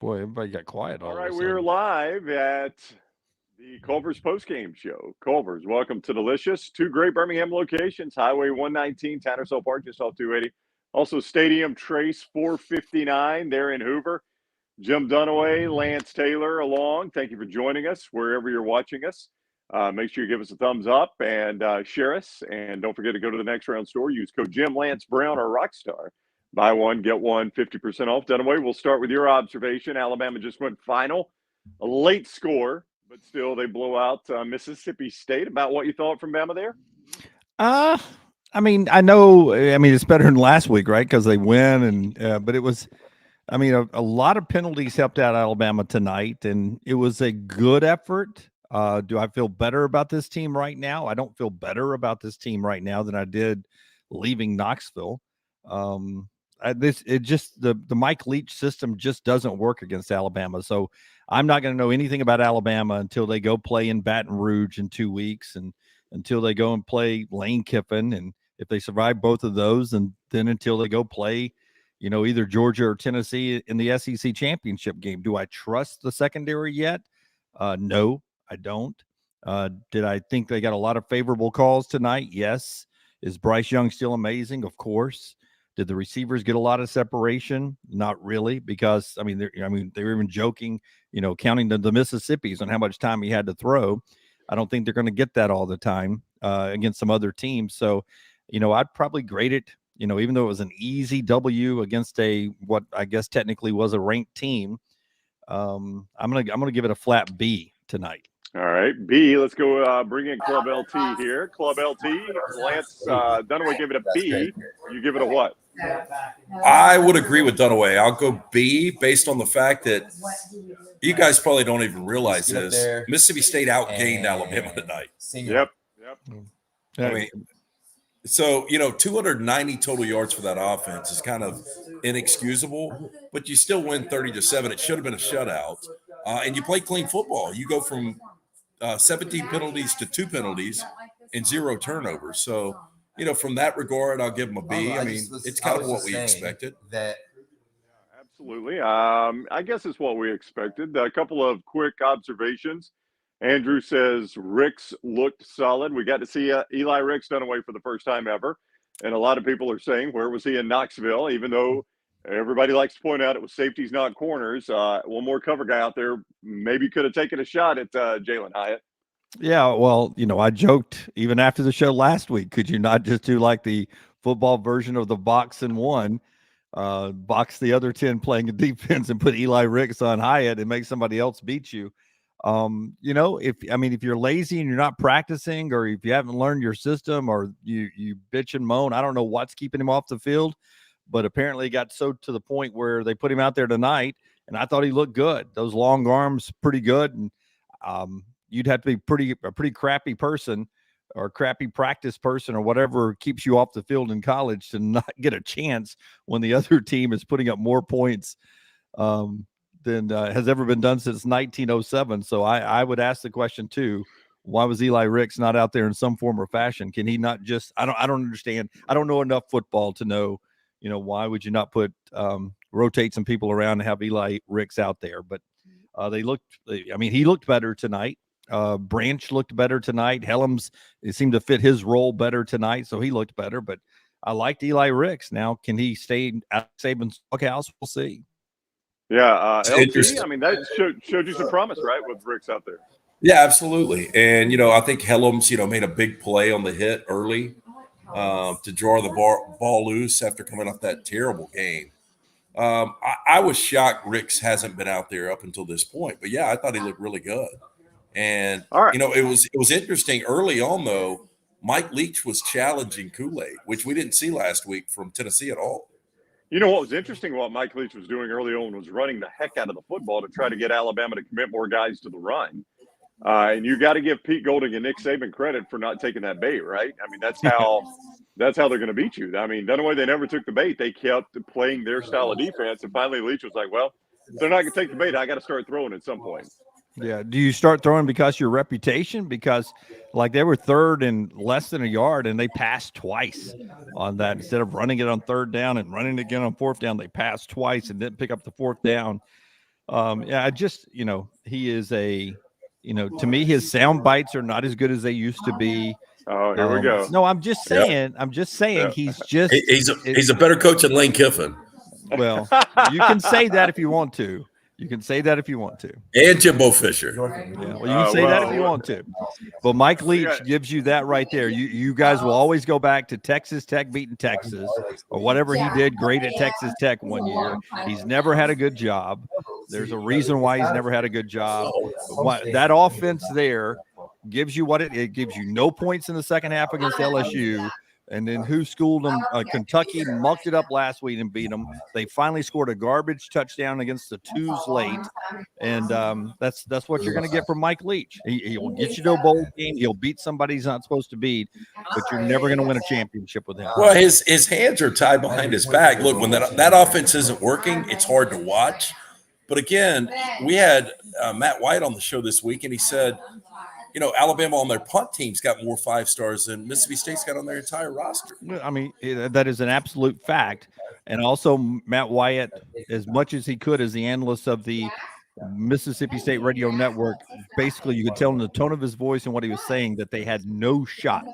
Boy, everybody got quiet All all of right, a we're sudden. live at the Culver's postgame show. Culver's, welcome to Delicious. Two great Birmingham locations, Highway 119, Tattersall Park, just off 280. Also, Stadium Trace 459 there in Hoover. Jim Dunaway, Lance Taylor along. Thank you for joining us wherever you're watching us. Make sure you give us a thumbs up and share us. And don't forget to go to the Next Round store. Use code Jim, Lance Brown, or Rockstar. Buy one, get one, 50% off. Dunaway, we'll start with your observation. Alabama just went final. A late score, but still they blow out Mississippi State. About what you thought from Bama there? I mean, I know. I mean, it's better than last week, right? Because they win, and but it was. I mean, a lot of penalties helped out Alabama tonight, and it was a good effort. Do I feel better about this team right now? I don't feel better about this team right now than I did leaving Knoxville. The Mike Leach system just doesn't work against Alabama. So I'm not going to know anything about Alabama until they go play in Baton Rouge in 2 weeks, and until they go and play Lane Kiffin, and if they survive both of those, and then until they go play, either Georgia or Tennessee in the SEC championship game. Do I trust the secondary yet? No, I don't. Did I think they got a lot of favorable calls tonight? Yes. Is Bryce Young still amazing? Of course. Did the receivers get a lot of separation? Not really, because they were even joking, counting the Mississippis on how much time he had to throw. I don't think they're going to get that all the time against some other teams. So, I'd probably grade it, even though it was an easy W against what I guess technically was a ranked team. I'm gonna give it a flat B tonight. All right, B, let's go bring in Club LT here. Club LT, Lance Dunaway gave it a B. You give it a what? I would agree with Dunaway. I'll go B based on the fact that you guys probably don't even realize this. Mississippi State outgained Alabama tonight. Yep. I mean, so, 290 total yards for that offense is kind of inexcusable, but you still win 30-7. It should have been a shutout. And you play clean football. You go from 17 penalties to 2 penalties and 0 turnovers. So, from that regard, I'll give them a B. I mean, it's kind of what we expected. Absolutely. I guess it's what we expected. A couple of quick observations. Andrew says Ricks looked solid. We got to see Eli Ricks Dunaway for the first time ever. And a lot of people are saying, where was he in Knoxville? Even though everybody likes to point out it was safeties, not corners. One more cover guy out there maybe could have taken a shot at Jalen Hyatt. Yeah, well, I joked even after the show last week, could you not just do like the football version of the box and one, box the other 10 playing the defense and put Eli Ricks on Hyatt and make somebody else beat you? If you're lazy and you're not practicing, or if you haven't learned your system, or you bitch and moan, I don't know what's keeping him off the field, but apparently it got so to the point where they put him out there tonight, and I thought he looked good. Those long arms, pretty good. And you'd have to be a pretty crappy person, or crappy practice person, or whatever keeps you off the field in college, to not get a chance when the other team is putting up more points than has ever been done since 1907. So I would ask the question too: why was Eli Ricks not out there in some form or fashion? Can he not just? I don't understand. I don't know enough football to know. Why would you not rotate some people around and have Eli Ricks out there? But he looked better tonight. Branch looked better tonight. Helms, it seemed to fit his role better tonight, so he looked better. But I liked Eli Ricks. Now, can he stay at Saban's doghouse? We'll see. Yeah, LT, I mean, that showed you some promise, right, with Ricks out there? Yeah, absolutely. And, I think Helms, made a big play on the hit early to draw the ball loose after coming off that terrible game. I was shocked Ricks hasn't been out there up until this point. But, yeah, I thought he looked really good. And, right. It was interesting early on, though. Mike Leach was challenging Kool-Aid, which we didn't see last week from Tennessee at all. What was interesting, what Mike Leach was doing early on was running the heck out of the football to try to get Alabama to commit more guys to the run. And you got to give Pete Golding and Nick Saban credit for not taking that bait, right? I mean, that's how they're going to beat you. I mean, Dunaway, they never took the bait. They kept playing their style of defense. And finally, Leach was like, well, if they're not going to take the bait, I got to start throwing at some point. Yeah. Do you start throwing because your reputation? Because they were third and less than a yard, and they passed twice on that. Instead of running it on third down and running it again on fourth down, they passed twice and didn't pick up the fourth down. Yeah, I just, he is to me, his sound bites are not as good as they used to be. Oh, here we go. No, I'm just saying. He's just he's a better coach than Lane Kiffin. Well, you can say that if you want to. And Jimbo Fisher. Yeah, well, you can say that if you want to. But Mike Leach gives you that right there. You guys will always go back to Texas Tech beating Texas or whatever he did great at Texas Tech one year. He's never had a good job. There's a reason why he's never had a good job. That offense there gives you it gives you no points in the second half against LSU. And then who schooled them? Kentucky mucked it up last week and beat them. They finally scored a garbage touchdown against the twos late, and that's what you're going to get from Mike Leach. He'll get you to a bowl game. He'll beat somebody he's not supposed to beat, but you're never going to win a championship with him. Well, his hands are tied behind his back. Look, when that offense isn't working, it's hard to watch. But again, we had Matt White on the show this week, and he said, Alabama on their punt team's got more 5-stars than Mississippi State's got on their entire roster. I mean, that is an absolute fact. And also Matt Wyatt, as much as he could as the analyst of the Mississippi State Radio Network, basically you could tell in the tone of his voice and what he was saying that they had no shot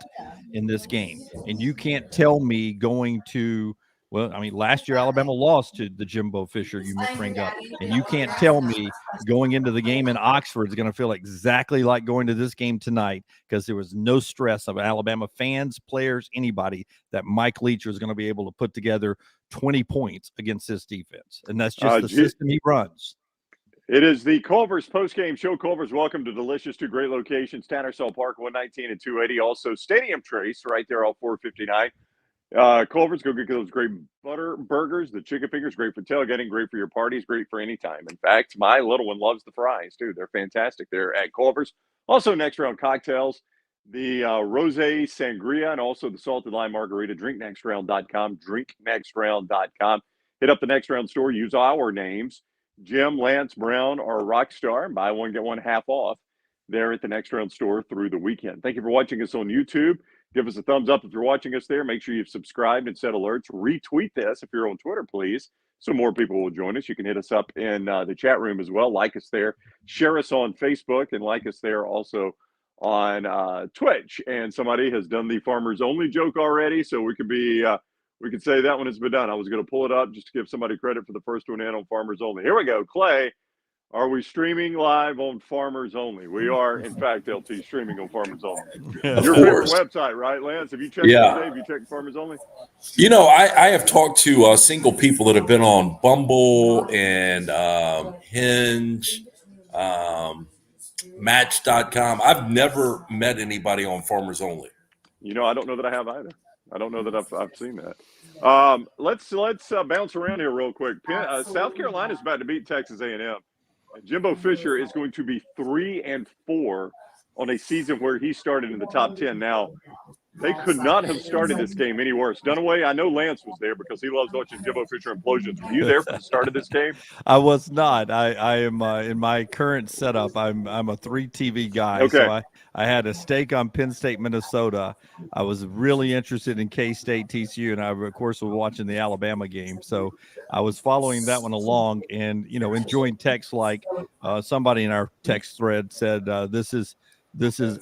in this game. And you can't tell me going to last year Alabama lost to the Jimbo Fisher you bring up, and you can't tell me going into the game in Oxford is going to feel exactly like going to this game tonight because there was no stress of Alabama fans, players, anybody that Mike Leach was going to be able to put together 20 points against this defense, and that's just the system he runs. It is the Culver's postgame show. Culver's, welcome to Delicious, 2 great locations, Tattersall Park, 119 and 280. Also, Stadium Trace right there off 459. Culver's, go get those great butter burgers, the chicken fingers, great for tailgating, great for your parties, great for any time. In fact, my little one loves the fries too. They're fantastic. They're at Culver's. Also, Next Round cocktails, the rosé sangria, and also the salted lime margarita. Drinknextround.com. Drinknextround.com. Hit up the Next Round store. Use our names, Jim, Lance, Brown, or Rockstar, and buy one get one half off there at the Next Round store through the weekend. Thank you for watching us on YouTube. Give us a thumbs up if you're watching us there. Make sure you've subscribed and set alerts. Retweet this if you're on Twitter, please, so more people will join us. You can hit us up in the chat room as well. Like us there. Share us on Facebook and like us there also on Twitch. And somebody has done the Farmers Only joke already, so we could say that one has been done. I was going to pull it up just to give somebody credit for the first one in on Farmers Only. Here we go. Clay, are we streaming live on Farmers Only? We are, in fact, LT, streaming on Farmers Only. Your favorite website, right, Lance? Have you checked it today? Have you checked Farmers Only? I have talked to single people that have been on Bumble and Hinge, Match.com. I've never met anybody on Farmers Only. I don't know that I have either. I don't know that I've seen that. Let's bounce around here real quick. South Carolina is about to beat Texas A&M. Jimbo Fisher is going to be 3-4 on a season where he started in the top 10. Now, they could not have started this game any worse. Dunaway, I know Lance was there because he loves watching Jimbo Fisher implosions. Were you there for the start of this game? I was not. I am in my current setup. I'm a 3 TV guy. Okay. So I had a stake on Penn State, Minnesota. I was really interested in K-State, TCU, and I, of course, was watching the Alabama game. So I was following that one along and, enjoying texts like somebody in our text thread said, this is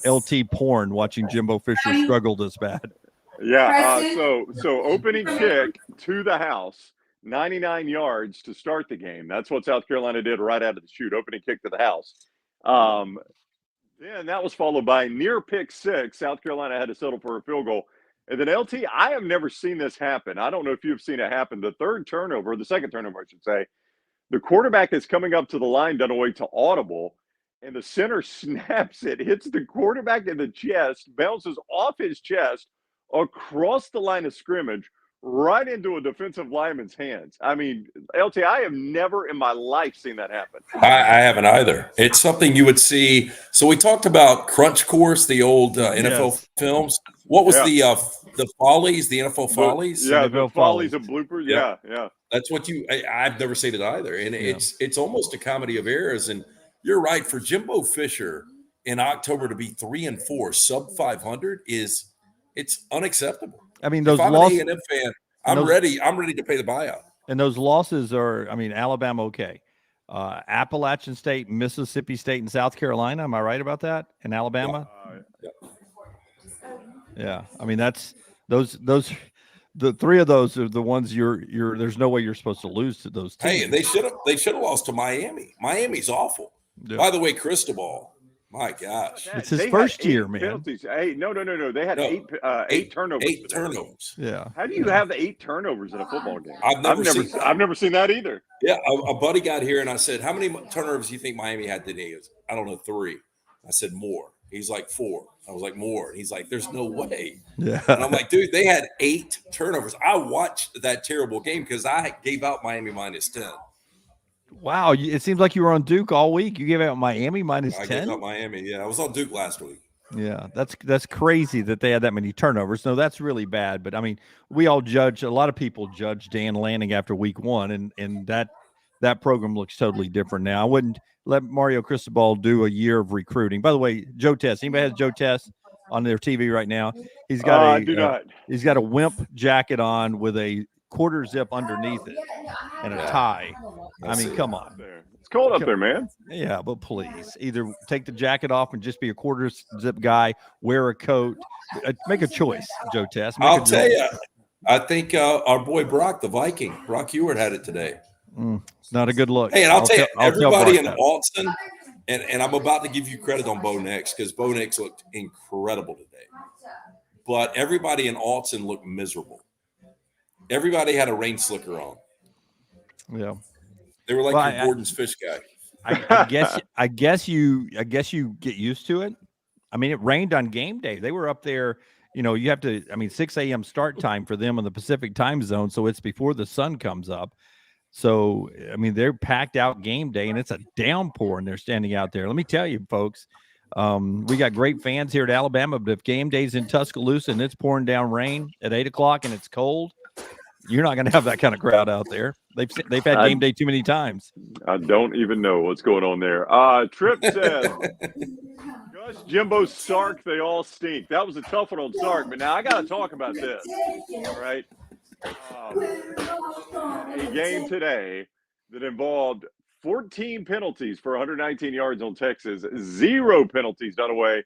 LT porn watching Jimbo Fisher struggle this bad. Yeah. So opening kick to the house, 99 yards to start the game. That's what South Carolina did right out of the chute. Opening kick to the house. Then that was followed by near pick 6. South Carolina had to settle for a field goal. And then LT, I have never seen this happen. I don't know if you've seen it happen. The second turnover, I should say. The quarterback is coming up to the line, Dunaway, to audible. And the center snaps it, hits the quarterback in the chest, bounces off his chest across the line of scrimmage, right into a defensive lineman's hands. I mean, LT, I have never in my life seen that happen. I haven't either. It's something you would see. So we talked about Crunch Course, the old NFL films. What was the Follies, the NFL Follies? The Follies of bloopers. Yeah. That's what I've never seen it either. And it's almost a comedy of errors. And you're right. For Jimbo Fisher in October to be 3-4, sub 500 it's unacceptable. I mean, those if I'm losses, an A&M fan, I'm ready to pay the buyout. And those losses are, Alabama, okay. Appalachian State, Mississippi State, and South Carolina. Am I right about that? And Alabama. Yeah. I mean, that's those. The three of those are the ones you're. There's no way you're supposed to lose to those teams. Hey, they should have lost to Miami. Miami's awful. Yeah. By the way, Cristobal. My gosh, it's his first year, man. Penalties. Hey, no. They had eight turnovers. 8 turnovers. Yeah. How do you have 8 turnovers in a football game? I've never seen that either. Yeah, a buddy got here and I said, "How many turnovers do you think Miami had today?" He goes, "I don't know, 3." I said, "More." He's like, 4. I was like, "More." And he's like, "There's no way." Yeah. And I'm like, "Dude, they had 8 turnovers." I watched that terrible game because I gave out Miami -10. Wow, it seems like you were on Duke all week. You gave out Miami -10. I gave out Miami. Yeah, I was on Duke last week. Yeah, that's crazy that they had that many turnovers. No, that's really bad. But I mean, we all judge. A lot of people judge Dan Lanning after week 1, and that program looks totally different now. I wouldn't let Mario Cristobal do a year of recruiting. By the way, Joe Test. Anybody has Joe Test on their TV right now? He's got he's got a wimp jacket on with a quarter zip underneath it and a tie. I mean, come on. It's cold up there, man. Yeah, but please, either take the jacket off and just be a quarter zip guy, wear a coat, make a choice, Joe Test. I'll tell you, I think our boy Brock, the Viking, Brock Ewart had it today. Not a good look. Hey, and I'll tell you, everybody in Alton, and I'm about to give you credit on Bo Nix because Bo Nix looked incredible today. But everybody in Alton looked miserable. Everybody had a rain slicker on. Yeah. They were like Gordon's fish guy. I guess you get used to it. I mean, it rained on game day. They were up there, you have to, 6 a.m. start time for them in the Pacific time zone. So it's before the sun comes up. So, they're packed out game day and it's a downpour and they're standing out there. Let me tell you, folks, we got great fans here at Alabama, but if game day's in Tuscaloosa and it's pouring down rain at 8:00 and it's cold, you're not going to have that kind of crowd out there. They've had game day too many times. I don't even know what's going on there. Tripp says, Gus, Jimbo, Sark, they all stink. That was a tough one on Sark, but now I got to talk about this. All right. A game today that involved 14 penalties for 119 yards on Texas, 0 penalties done away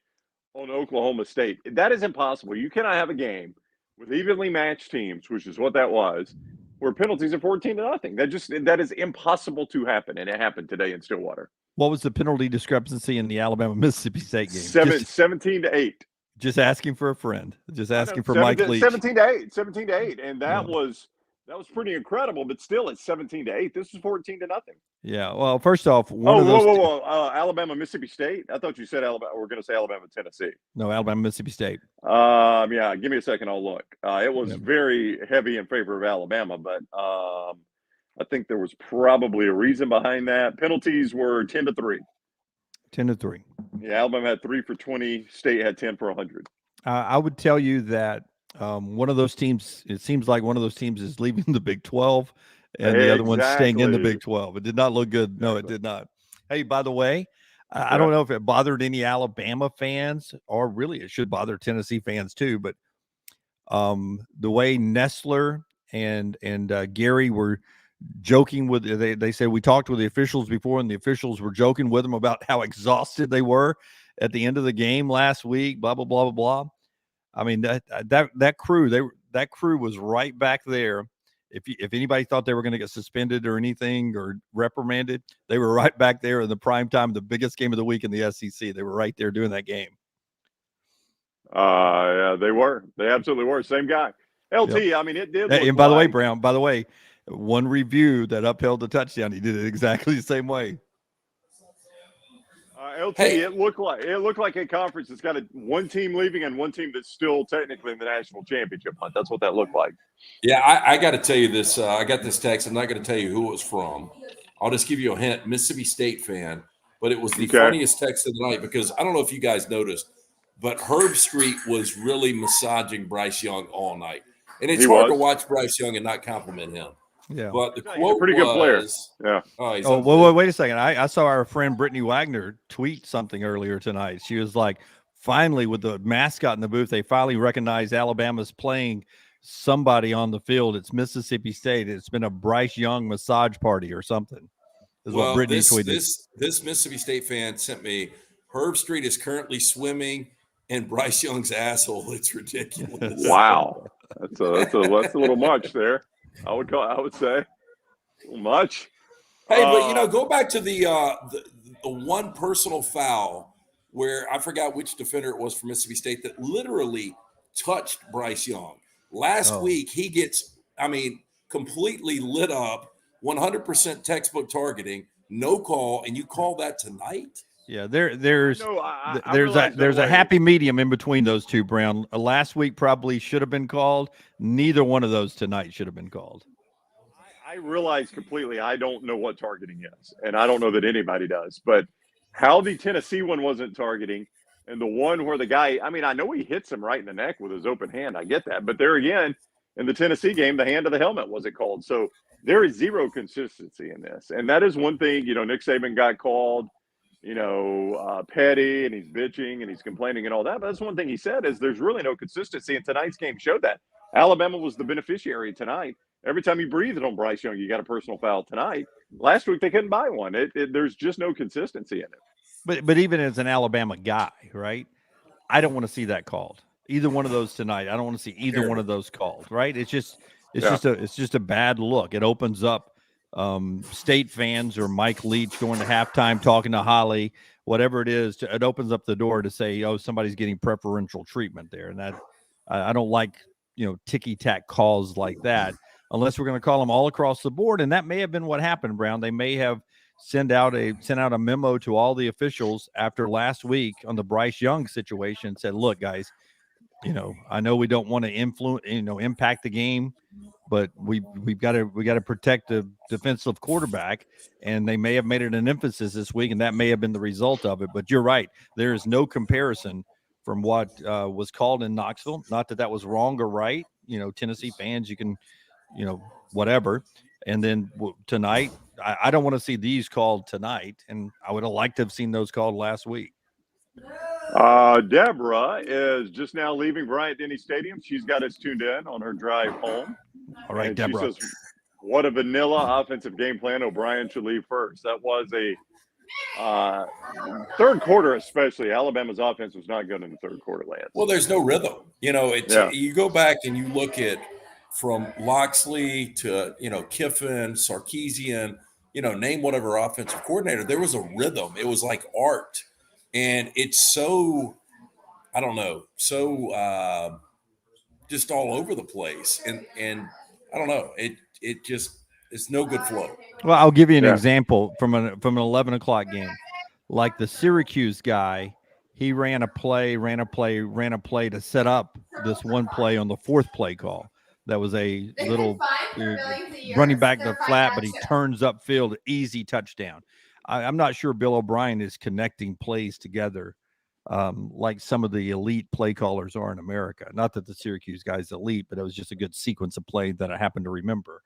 on Oklahoma State. That is impossible. You cannot have a game with evenly matched teams, which is what that was, where penalties are 14-0. That is impossible to happen, and it happened today in Stillwater. What was the penalty discrepancy in the Alabama-Mississippi State game? 17-8. Just asking for a friend. Just asking for Mike Leach. 17-8, and that was pretty incredible. But still, it's 17-8. This is 14-0. Yeah. Well, first off, Alabama, Mississippi State. I thought you said Alabama. We're going to say Alabama, Tennessee. No, Alabama, Mississippi State. Yeah. Give me a second. I'll look. It was very heavy in favor of Alabama, but I think there was probably a reason behind that. Penalties were 10-3. 10-3. Yeah, Alabama had 3 for 20. State had 10 for 100. I would tell you that one of those teams, it seems like one of those teams is leaving the Big 12 and the other one's staying in the Big 12. It did not look good. No, it did not. Hey, by the way, I don't know if it bothered any Alabama fans, or really it should bother Tennessee fans too, but the way Nestler and Gary were joking with, they said we talked with the officials before and the officials were joking with them about how exhausted they were at the end of the game last week, blah, blah, blah, blah, blah. I mean, that crew was right back there. If anybody thought they were going to get suspended or anything or reprimanded, they were right back there in the prime time, the biggest game of the week in the SEC. They were right there doing that game. Yeah, they were. They absolutely were. Same guy. LT, yep. It did. And by the way, Brown, one review that upheld the touchdown, he did it exactly the same way. LT, it looked like a conference that's got one team leaving and one team that's still technically in the national championship hunt. That's what that looked like. Yeah, I got to tell you this. I got this text. I'm not going to tell you who it was from. I'll just give you a hint. Mississippi State fan, but it was the funniest text of the night because I don't know if you guys noticed, but Herb Street was really massaging Bryce Young all night. And it's hard to watch Bryce Young and not compliment him. Yeah, but the quote pretty good player. Yeah. Wait a second. I saw our friend Brittany Wagner tweet something earlier tonight. She was like, finally, with the mascot in the booth, they finally recognized Alabama's playing somebody on the field. It's Mississippi State. It's been a Bryce Young massage party or something. is what Brittany tweeted. This Mississippi State fan sent me, Herb Street is currently swimming in Bryce Young's asshole. It's ridiculous. Wow. That's a little much there. I would say much. Hey, but go back to the one personal foul where I forgot which defender it was for Mississippi State that literally touched Bryce Young. Last week, he gets, completely lit up, 100% textbook targeting, no call, and you call that tonight? Yeah, there's a happy medium in between those two, Brown. Last week probably should have been called. Neither one of those tonight should have been called. I realize completely I don't know what targeting is, and I don't know that anybody does. But how the Tennessee one wasn't targeting, and the one where the guy, I know he hits him right in the neck with his open hand. I get that. But there again, in the Tennessee game, the hand to the helmet wasn't called. So there is zero consistency in this. And that is one thing, Nick Saban got called, petty, and he's bitching and he's complaining and all that. But that's one thing he said is there's really no consistency. And tonight's game showed that. Alabama was the beneficiary tonight. Every time you breathed on Bryce Young, you got a personal foul. Tonight, last week they couldn't buy one. There's just no consistency in it. But even as an Alabama guy, right? I don't want to see that called. Either one of those tonight. I don't want to see either one of those called. Right? It's just a bad look. It opens up State fans or Mike Leach going to halftime talking to Holly, whatever it is. It opens up the door to say, somebody's getting preferential treatment there, and that I don't like. Ticky-tack calls like that, unless we're going to call them all across the board. And that may have been what happened, Brown. They may have sent out a memo to all the officials after last week on the Bryce Young situation and said, look, guys, I know we don't want to impact the game, but we've got to protect the defensive quarterback. And they may have made it an emphasis this week, and that may have been the result of it. But you're right. There is no comparison from what was called in Knoxville. Not that was wrong or right. Tennessee fans, you can, whatever. And then tonight, I don't want to see these called tonight. And I would have liked to have seen those called last week. Deborah is just now leaving Bryant-Denny Stadium. She's got us tuned in on her drive home. All right, Deborah. She says, what a vanilla offensive game plan. O'Brien should leave first. That was a third quarter, especially. Alabama's offense was not good in the third quarter, Lance. Well, there's no rhythm. You go back and you look at from Loxley to Kiffin, Sarkisian, name whatever offensive coordinator. There was a rhythm. It was like art, and it's so I don't know, so just all over the place, and I don't know. It's no good flow. Well, I'll give you an example from an 11 o'clock game. Like the Syracuse guy, he ran a play to set up this one play on the fourth play call. That was a little running back the flat, but he turns upfield, easy touchdown. I'm not sure Bill O'Brien is connecting plays together like some of the elite play callers are in America. Not that the Syracuse guy's elite, but it was just a good sequence of play that I happen to remember.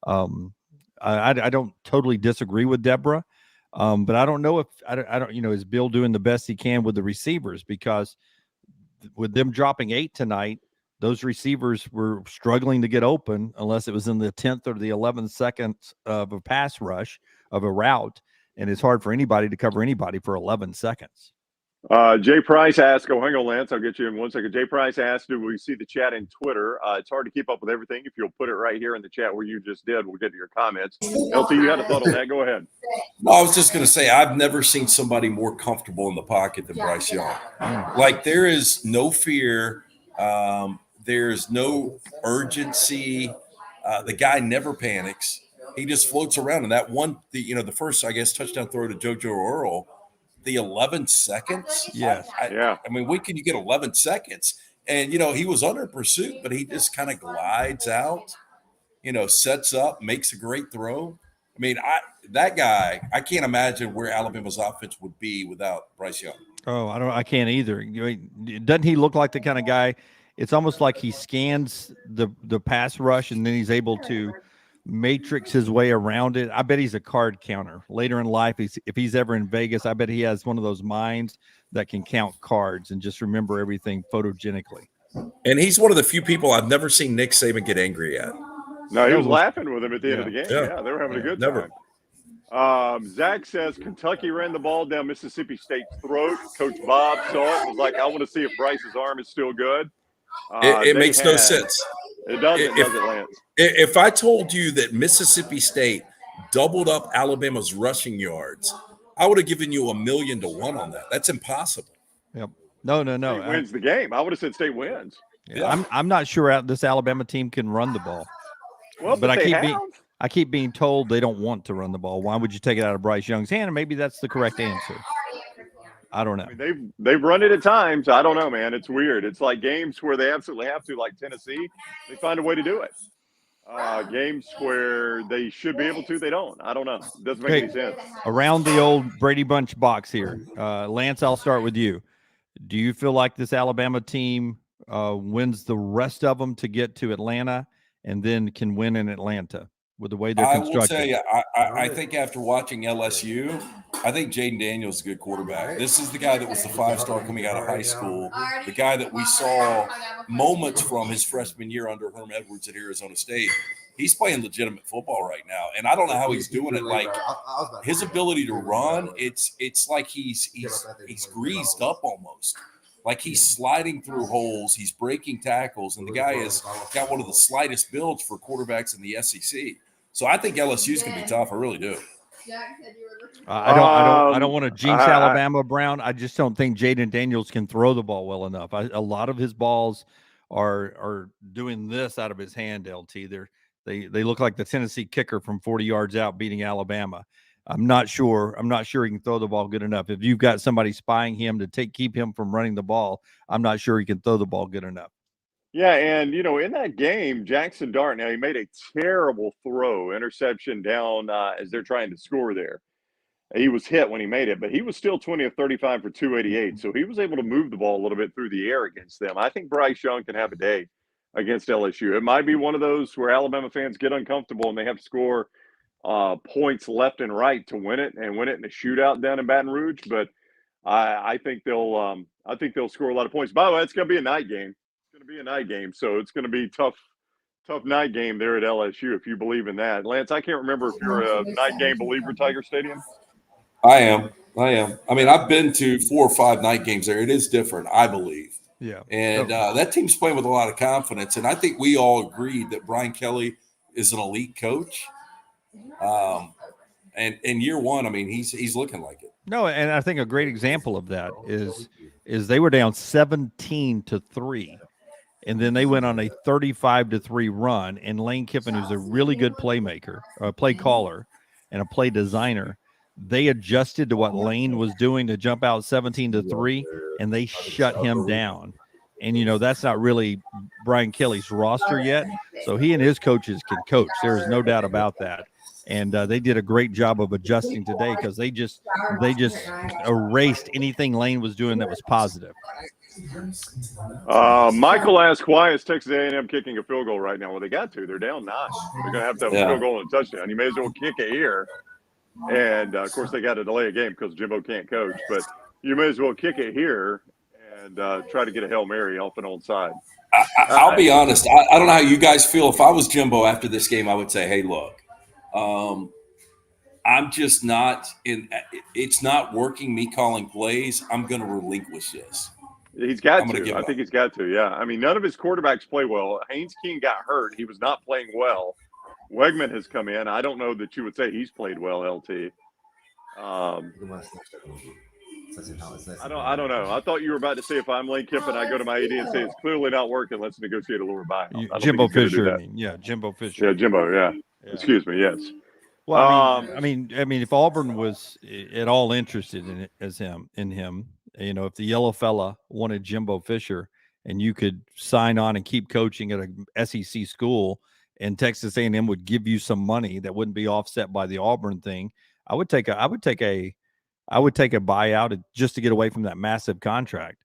I don't totally disagree with Deborah, but I don't know if I don't is Bill doing the best he can with the receivers, because with them dropping 8 tonight, those receivers were struggling to get open unless it was in the 10th or the 11th seconds of a pass rush of a route, and it's hard for anybody to cover anybody for 11 seconds. Jay Price asked, hang on, Lance, I'll get you in 1 second. Jay Price asked, do we see the chat in Twitter? It's hard to keep up with everything. If you'll put it right here in the chat where you just did, we'll get to your comments. LT, you had a thought on that. Go ahead. No, I was just going to say, I've never seen somebody more comfortable in the pocket than Bryce Young. Like, there is no fear. There's no urgency. The guy never panics. He just floats around. And that one, the first, I guess, touchdown throw to JoJo Earl, the 11 seconds. Yes. Yeah. I mean, when can you get 11 seconds? And, he was under pursuit, but he just kind of glides out, sets up, makes a great throw. I mean, that guy, I can't imagine where Alabama's offense would be without Bryce Young. Oh, I can't either. Doesn't he look like the kind of guy? It's almost like he scans the pass rush and then he's able to matrix his way around it. I bet he's a card counter later in life. If he's ever in Vegas, I bet he has one of those minds that can count cards and just remember everything photogenically. And he's one of the few people I've never seen Nick Saban get angry at. No, he was laughing with him at the end of the game. Yeah, they were having a good time. Zach says Kentucky ran the ball down Mississippi State's throat. Coach Bob saw it. Was like, I want to see if Bryce's arm is still good. It makes no sense. It doesn't, does it, Lance? If I told you that Mississippi State doubled up Alabama's rushing yards, I would have given you $1 million to 1 on that. That's impossible. Yep. No. State wins the game. I would have said State wins. Yeah. I'm not sure this Alabama team can run the ball. Well, but I keep being told they don't want to run the ball. Why would you take it out of Bryce Young's hand? And maybe that's the correct answer. I don't know. I mean, they've run it at times. I don't know, man. It's weird. It's like games where they absolutely have to, like Tennessee. They find a way to do it. Games where they should be able to, they don't. I don't know. It doesn't make any sense. Around the old Brady Bunch box here. Lance, I'll start with you. Do you feel like this Alabama team wins the rest of them to get to Atlanta and then can win in Atlanta with the way they're constructed? I will tell you, I think after watching LSU, I think Jaden Daniels is a good quarterback. This is the guy that was the 5-star coming out of high school, the guy that we saw moments from his freshman year under Herm Edwards at Arizona State. He's playing legitimate football right now, and I don't know how he's doing it. Like his ability to run, it's like he's greased up almost. Like he's sliding through holes, he's breaking tackles, and the guy has got one of the slightest builds for quarterbacks in the SEC. So I think LSU's going to be tough. I really do. I don't want to jinx Alabama, Brown. I just don't think Jaden Daniels can throw the ball well enough. A lot of his balls are doing this out of his hand. LT, they look like the Tennessee kicker from 40 yards out beating Alabama. I'm not sure he can throw the ball good enough. If you've got somebody spying him to keep him from running the ball, I'm not sure he can throw the ball good enough. Yeah, and, in that game, Jackson Dart, now he made a terrible throw, interception down as they're trying to score there. He was hit when he made it, but he was still 20 of 35 for 288, so he was able to move the ball a little bit through the air against them. I think Bryce Young can have a day against LSU. It might be one of those where Alabama fans get uncomfortable and they have to score points left and right to win it in a shootout down in Baton Rouge, but I think they'll score a lot of points. By the way, it's going to be a night game. So it's going to be tough night game there at LSU if you believe in that. Lance, I can't remember if you're a night game believer at Tiger Stadium. I am. I mean, I've been to 4 or 5 night games there. It is different, I believe. Yeah. And that team's playing with a lot of confidence. And I think we all agreed that Brian Kelly is an elite coach. And in year one, I mean, he's looking like it. No, and I think a great example of that is they were down 17-3. And then they went on a 35-3 run, and Lane Kiffin, who's a really good playmaker, a play caller, and a play designer, they adjusted to what Lane was doing to jump out 17-3, and they shut him down. And, that's not really Brian Kelly's roster yet, so he and his coaches can coach. There is no doubt about that. And they did a great job of adjusting today because they just erased anything Lane was doing that was positive. Michael asked, why is Texas A&M kicking a field goal right now? Well, they got to. They're down 9. They're going to have a field goal and a touchdown. You may as well kick it here. And, of course, they got to delay a game because Jimbo can't coach. But you may as well kick it here and try to get a Hail Mary off and onside. I'll be honest. I don't know how you guys feel. If I was Jimbo after this game, I would say, hey, look, I'm just not in – it's not working me calling plays. I'm going to relinquish this. He's got to. I think he's got to, yeah. I mean, none of his quarterbacks play well. Haynes King got hurt. He was not playing well. Wegman has come in. I don't know that you would say he's played well, LT. I don't know. I thought you were about to say if I'm Lane Kiffin, I go to my AD and say it's clearly not working. Let's negotiate a lower buyout. Jimbo Fisher. Jimbo Fisher. Yeah, Jimbo, yeah. Excuse me, yes. Well, I mean, if Auburn was at all interested in him, if the yellow fella wanted Jimbo Fisher and you could sign on and keep coaching at a SEC school and Texas A&M would give you some money that wouldn't be offset by the Auburn thing, I would take a buyout just to get away from that massive contract,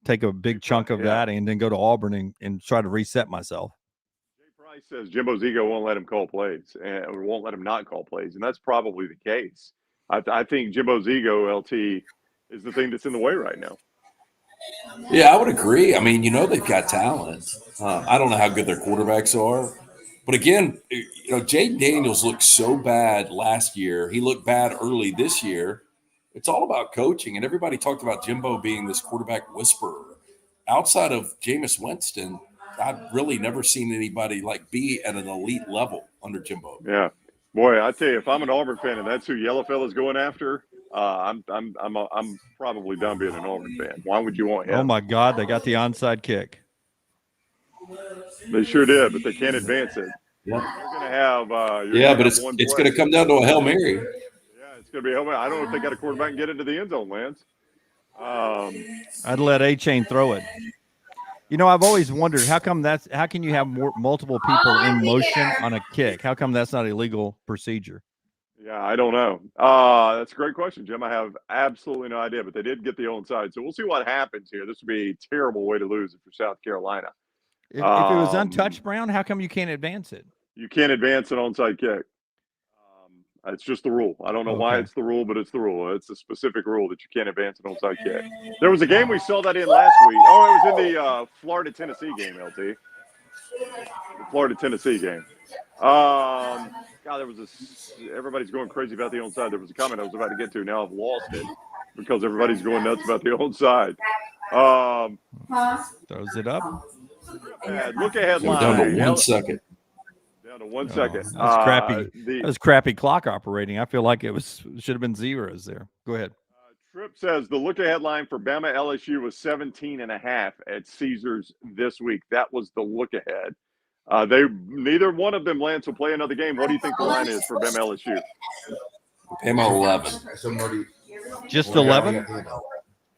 take a big chunk of that and then go to Auburn and try to reset myself. Price says Jimbo's ego won't let him call plays or won't let him not call plays, and that's probably the case. I think Jimbo's ego, LT, is the thing that's in the way right now. Yeah, I would agree. I mean, they've got talent. I don't know how good their quarterbacks are, But again, Jaden Daniels looked so bad last year. He looked bad early this year. It's all about coaching. And everybody talked about Jimbo being this quarterback whisperer. Outside of Jameis Winston, I've really never seen anybody be at an elite level under Jimbo. Yeah, boy, I tell you, if I'm an Auburn fan and that's who Yellowfella's going after, I'm probably done being an Auburn fan. Why would you want him? Oh my God, they got the onside kick. They sure did, but they can't advance it. Yeah, You're going to have. But it's going to come down to a Hail Mary. Yeah, it's going to be a Hail Mary. I don't know if they got a quarterback and get into the end zone, Lance. I'd let A-Chain throw it. I've always wondered how can you have multiple people in motion on a kick? How come that's not a legal procedure? Yeah, I don't know. That's a great question, Jim. I have absolutely no idea, but they did get the onside. So we'll see what happens here. This would be a terrible way to lose it for South Carolina. If it was untouched, Brown, how come you can't advance it? You can't advance an onside kick. It's just the rule. I don't know why it's the rule, but it's the rule. It's a specific rule that you can't advance an onside kick. There was a game we saw that in last week. Oh, it was in the Florida-Tennessee game, LT. The Florida-Tennessee game. God, everybody's going crazy about the onside. There was a comment I was about to get to. Now I've lost it because everybody's going nuts about the onside. Throws it up. Look ahead line. Down to 1 second. Down to 1 second. That's crappy. That was crappy clock operating. I feel like should have been zeros there. Go ahead. Tripp says the look ahead line for Bama LSU was 17.5 at Caesars this week. That was the look ahead. Neither one of them, Lance, will play another game. What do you think the line is for Bama LSU? Bama 11. Just 11?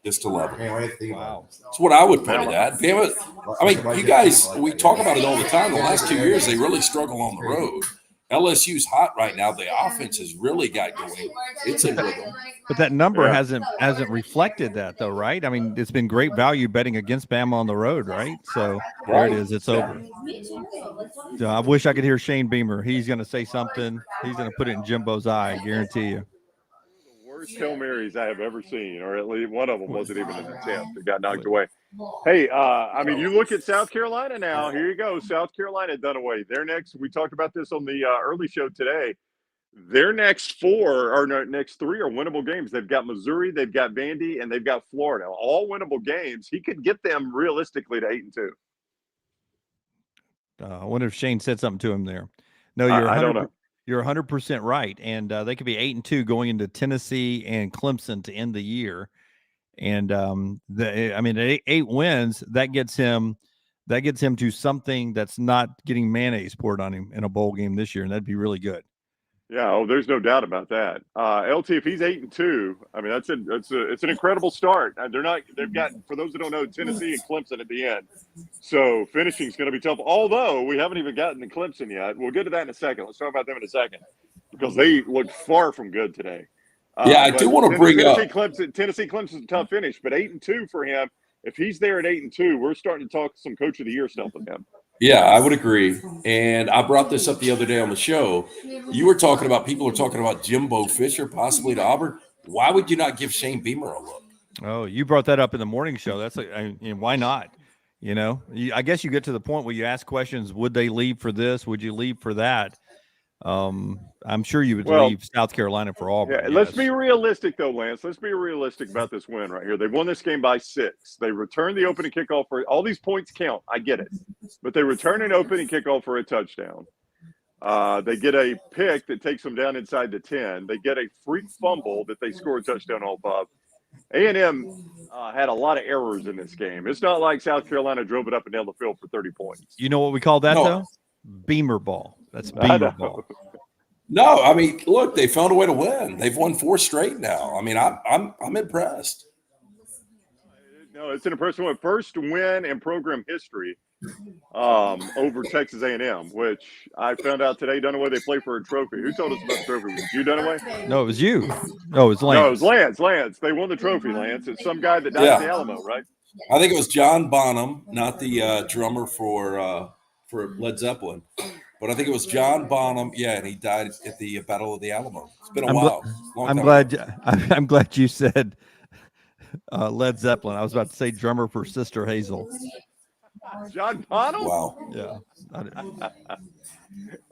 Just 11. Wow. That's what I would put it at. Bama, you guys, we talk about it all the time. The last 2 years, they really struggle on the road. LSU's hot right now. The offense has really got going. It's a rhythm. But that number hasn't reflected that, though, right? I mean, it's been great value betting against Bama on the road, right? So there it is. It's over. So I wish I could hear Shane Beamer. He's going to say something. He's going to put it in Jimbo's eye, I guarantee you. Worst Hail Marys I have ever seen, or at least one of them wasn't even an attempt. It got knocked away. Hey, you look at South Carolina now. Here you go. South Carolina Dunaway. Their next, we talked about this on the early show today. Their next three are winnable games. They've got Missouri, they've got Vandy, and they've got Florida. All winnable games. He could get them realistically to 8-2. I wonder if Shane said something to him there. No, I don't know. You're 100% right, and they could be 8-2 going into Tennessee and Clemson to end the year. And 8 wins that gets him to something that's not getting mayonnaise poured on him in a bowl game this year, and that'd be really good. Yeah, there's no doubt about that. LT, if he's 8-2, it's an incredible start. They've got, for those that don't know, Tennessee and Clemson at the end. So finishing is going to be tough. Although we haven't even gotten to Clemson yet. We'll get to that in a second. Let's talk about them in a second because they looked far from good today. I do want to bring up Tennessee Clemson's a tough finish, but 8-2 for him. If he's there at 8-2, we're starting to talk some Coach of the Year stuff with him. Yeah, I would agree. And I brought this up the other day on the show. People are talking about Jimbo Fisher possibly to Auburn. Why would you not give Shane Beamer a look? Oh, you brought that up in the morning show. That's why not? I guess you get to the point where you ask questions. Would they leave for this? Would you leave for that? I'm sure you would leave South Carolina for Auburn. Yeah, let's be realistic, though, Lance. Let's be realistic about this win right here. They won this game by 6. They returned the opening kickoff for all these points count. I get it. But they return an opening kickoff for a touchdown. They get a pick that takes them down inside the 10. They get a freak fumble that they score a touchdown off of. A&M had a lot of errors in this game. It's not like South Carolina drove it up and down the field for 30 points. You know what we call that, though? Beamer ball. That's Beamer ball. No, look, they found a way to win. They've won 4 straight now. I'm impressed. No, it's an impressive one. First win in program history over Texas A&M, which I found out today, Dunaway, they play for a trophy. Who told us about the trophy? Was you, Dunaway? No, it was you. No, it was Lance. No, it was Lance. They won the trophy, Lance. It's some guy that died at the Alamo, right? I think it was John Bonham, not the drummer for Led Zeppelin. But I think it was John Bonham, and he died at the Battle of the Alamo. It's been a while. I'm glad you said Led Zeppelin. I was about to say drummer for Sister Hazel. John Donald? Wow. Yeah.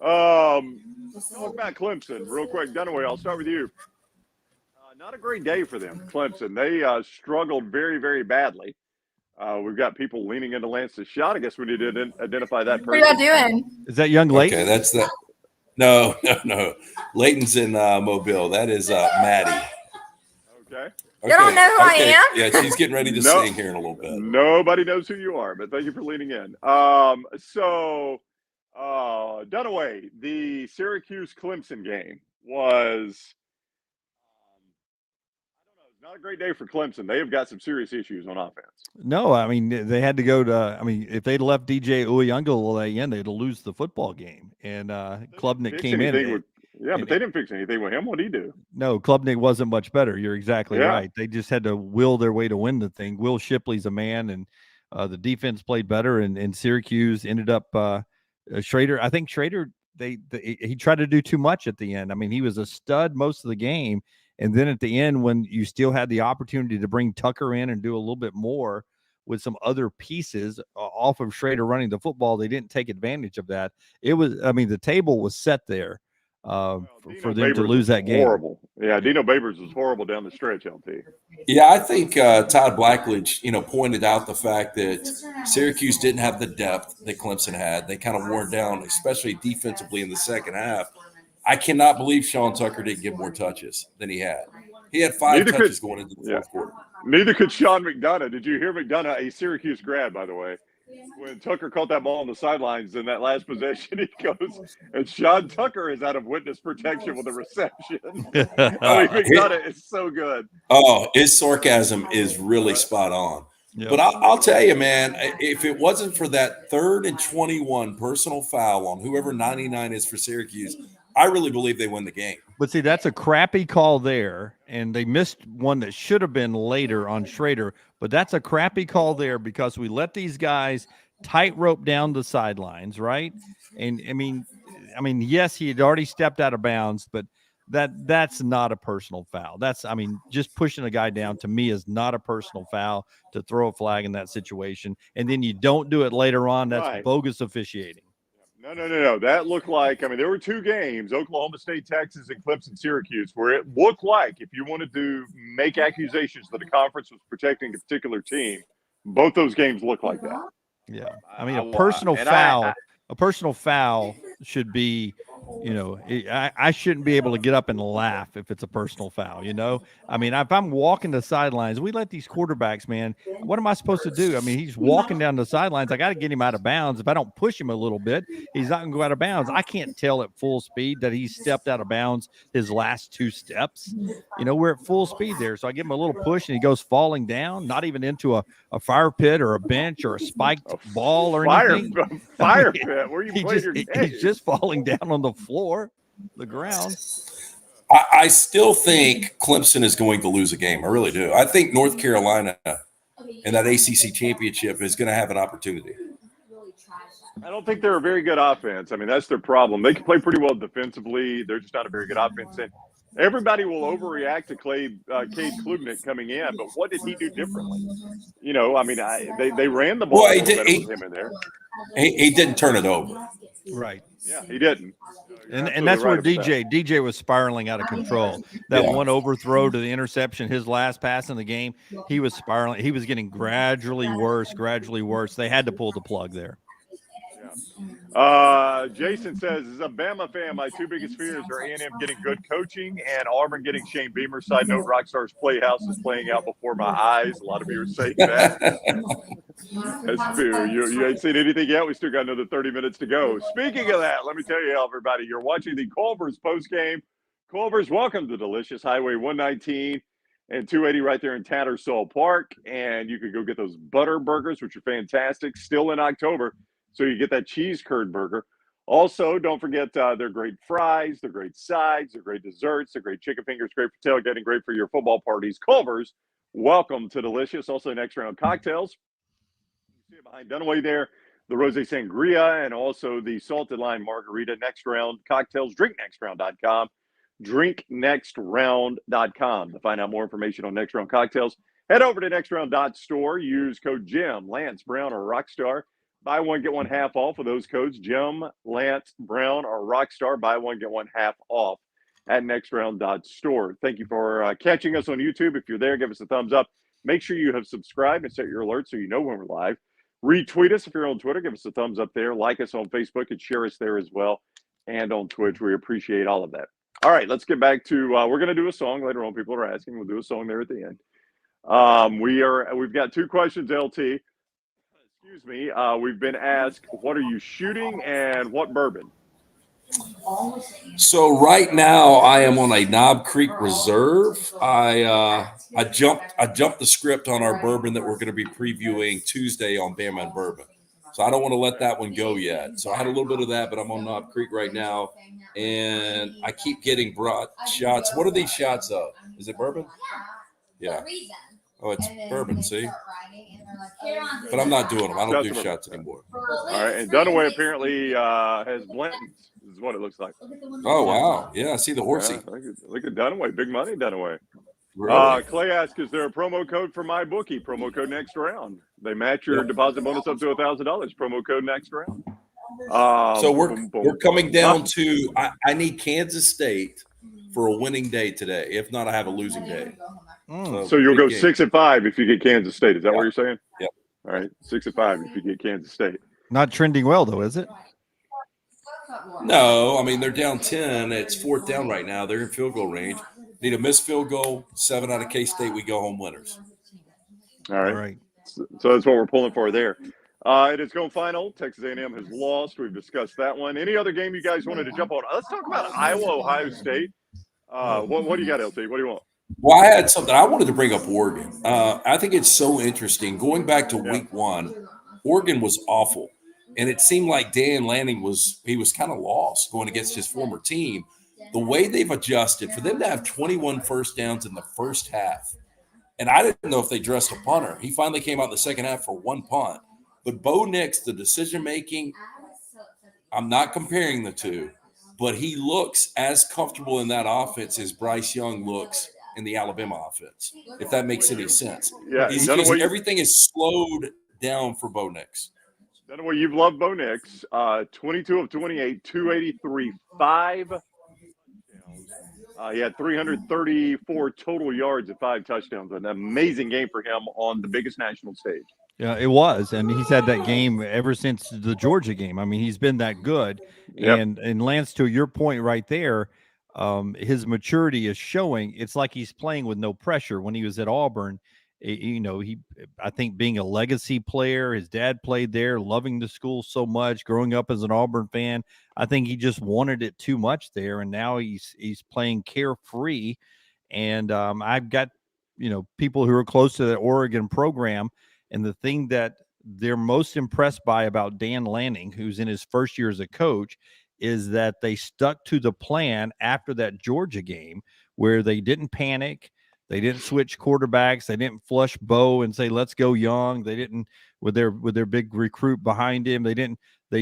Talk about Clemson real quick. Dunaway, I'll start with you. Not a great day for them, Clemson. They struggled very, very badly. We've got people leaning into Lance's shot. I guess we need to identify that person. What are y'all doing? Is that young Leighton? Okay, that's that. No. Leighton's in Mobile. That is Maddie. Okay. You don't know who I am? Yeah, she's getting ready to sing here in a little bit. Nobody knows who you are, but thank you for leaning in. Dunaway, the Syracuse-Clemson game was not a great day for Clemson. They have got some serious issues on offense. No, I mean, they had to go to – I mean, if they'd left DJ Uyunglele, they'd lose the football game. And Klubnik came in. But they didn't fix anything with him. What did he do? No, Klubnik wasn't much better. You're exactly Yeah. right. They just had to will their way to win the thing. Will Shipley's a man, and the defense played better, and Syracuse ended up Schrader. I think Schrader, he tried to do too much at the end. I mean, he was a stud most of the game. And then at the end, when you still had the opportunity to bring Tucker in and do a little bit more with some other pieces off of Schrader running the football, they didn't take advantage of that. It was, I mean, the table was set there for them to lose that game. Horrible. Yeah, Dino Babers was horrible down the stretch, LT. Yeah, I think Todd Blackledge, pointed out the fact that Syracuse didn't have the depth that Clemson had. They kind of wore down, especially defensively in the second half. I cannot believe Sean Tucker didn't get more touches than he had. He had 5 touches going into the fourth quarter. Neither could Sean McDonough. Did you hear McDonough, a Syracuse grad, by the way? When Tucker caught that ball on the sidelines in that last possession, he goes, and Sean Tucker is out of witness protection with a reception. McDonough is so good. Oh, his sarcasm is really spot on. Yep. But I'll tell you, man, if it wasn't for that 3rd and 21 personal foul on whoever 99 is for Syracuse, I really believe they win the game. But see, that's a crappy call there, and they missed one that should have been later on Schrader. But that's a crappy call there because we let these guys tightrope down the sidelines, right? And I mean, yes, he had already stepped out of bounds, but that's not a personal foul. Just pushing a guy down to me is not a personal foul to throw a flag in that situation. And then you don't do it later on. That's bogus officiating. No. That looked like, there were 2 games, Oklahoma State, Texas, and Clemson, Syracuse, where it looked like if you wanted to make accusations that a conference was protecting a particular team, both those games looked like that. Yeah. A personal foul should be, I shouldn't be able to get up and laugh if it's a personal foul, if I'm walking the sidelines, we let these quarterbacks, man, what am I supposed to do? He's walking down the sidelines. I got to get him out of bounds. If I don't push him a little bit, he's not going to go out of bounds. I can't tell at full speed that he stepped out of bounds his last 2 steps. We're at full speed there. So I give him a little push and he goes falling down, not even into a fire pit or a bench or a spiked ball or anything. Fire pit? Where you playing your game? He's just falling down on the floor, the ground. I still think Clemson is going to lose a game. I really do. I think North Carolina in that ACC championship is going to have an opportunity. I don't think they're a very good offense. That's their problem. They can play pretty well defensively. They're just not a very good offense. And everybody will overreact to Cade Klubnik coming in, but what did he do differently? They ran the ball with him in there. He didn't turn it over. Right. Yeah, he didn't. And that's where DJ was spiraling out of control. That one overthrow to the interception, his last pass in the game, he was spiraling. He was getting gradually worse. They had to pull the plug there. Jason says, as a Bama fan, my 2 biggest fears are A&M getting good coaching and Auburn getting Shane Beamer. Side note, Rockstar's Playhouse is playing out before my eyes. A lot of you are saying that. That's fair. You ain't seen anything yet. We still got another 30 minutes to go. Speaking of that, let me tell you, everybody, you're watching the Culver's postgame. Culver's, welcome to Delicious Highway 119 and 280 right there in Tattersall Park. And you can go get those butter burgers, which are fantastic, still in October. So you get that cheese curd burger. Also, don't forget their great fries, their great sides, their great desserts, their great chicken fingers, great for tailgating, great for your football parties. Culver's, welcome to Delicious. Also, next round cocktails. You see it behind Dunaway there, the Rosé Sangria, and also the Salted Lime Margarita. Next round cocktails, drinknextround.com. drinknextround.com. To find out more information on Next Round cocktails, head over to nextround.store. Use code Jim, Lance, Brown, or Rockstar. Buy one, get one half off of those codes. Jim, Lance, Brown, or Rockstar. Buy one, get one half off at nextround.store. Thank you for catching us on YouTube. If you're there, give us a thumbs up. Make sure you have subscribed and set your alerts so you know when we're live. Retweet us if you're on Twitter. Give us a thumbs up there. Like us on Facebook and share us there as well. And on Twitch, we appreciate all of that. All right, let's get back to we're going to do a song later on. People are asking. We'll do a song there at the end. We've got two questions, LT. Excuse me. We've been asked, what are you shooting and what bourbon? So right now I am on a Knob Creek Reserve. I jumped the script on our bourbon that we're going to be previewing Tuesday on Bama and Bourbon. So I don't want to let that one go yet. So I had a little bit of that, but I'm on Knob Creek right now, and I keep getting brought shots. What are these shots of? Is it bourbon? Yeah. Oh, it's bourbon, see? But I'm not doing them. I don't do shots anymore. All right, and Dunaway apparently has blends, is what it looks like. Oh, wow. Yeah, I see the horsey. Yeah, look at Dunaway. Big money, Dunaway. Really? Clay asks, is there a promo code for MyBookie? Promo code next round. They match your deposit bonus up to $1,000. Promo code next round. So we're coming down to I need Kansas State for a winning day today. If not, I have a losing day. So you'll go 6-5 if you get Kansas State. Is that what you're saying? Yep. All right, 6-5 if you get Kansas State. Not trending well though, is it? No, I mean they're down 10. It's fourth down right now. They're in field goal range. Need a missed field goal. 7 out of K-State. We go home winners. All right. So that's what we're pulling for there. It is going final. Texas A&M has lost. We've discussed that one. Any other game you guys wanted to jump on? Let's talk about Iowa, Ohio State. What do you got, LT? What do you want? Well, I had something. I wanted to bring up Oregon. I think it's so interesting. Going back to week one, Oregon was awful. And it seemed like Dan Lanning was kind of lost going against his former team. The way they've adjusted, for them to have 21 first downs in the first half, and I didn't know if they dressed a punter. He finally came out in the second half for one punt. But Bo Nix, the decision-making, I'm not comparing the two, but he looks as comfortable in that offense as Bryce Young looks in the Alabama offense, if that makes any sense. Yeah, everything is slowed down for Bo Nix. Dunaway, you've loved Bo Nix. 22 of 28, 283, 5 touchdowns. He had 334 total yards and 5 touchdowns. An amazing game for him on the biggest national stage. Yeah, it was. And he's had that game ever since the Georgia game. I mean, he's been that good. Yep. And Lance, to your point right there, his maturity is showing. It's like he's playing with no pressure. When he was at Auburn, I think being a legacy player, his dad played there, loving the school so much, growing up as an Auburn fan, I think he just wanted it too much there. And now he's playing carefree. And I've got, people who are close to the Oregon program. And the thing that they're most impressed by about Dan Lanning, who's in his first year as a coach, is that they stuck to the plan after that Georgia game where they didn't panic. They didn't switch quarterbacks. They didn't flush Bo and say, let's go Young. They didn't, with their big recruit behind him. They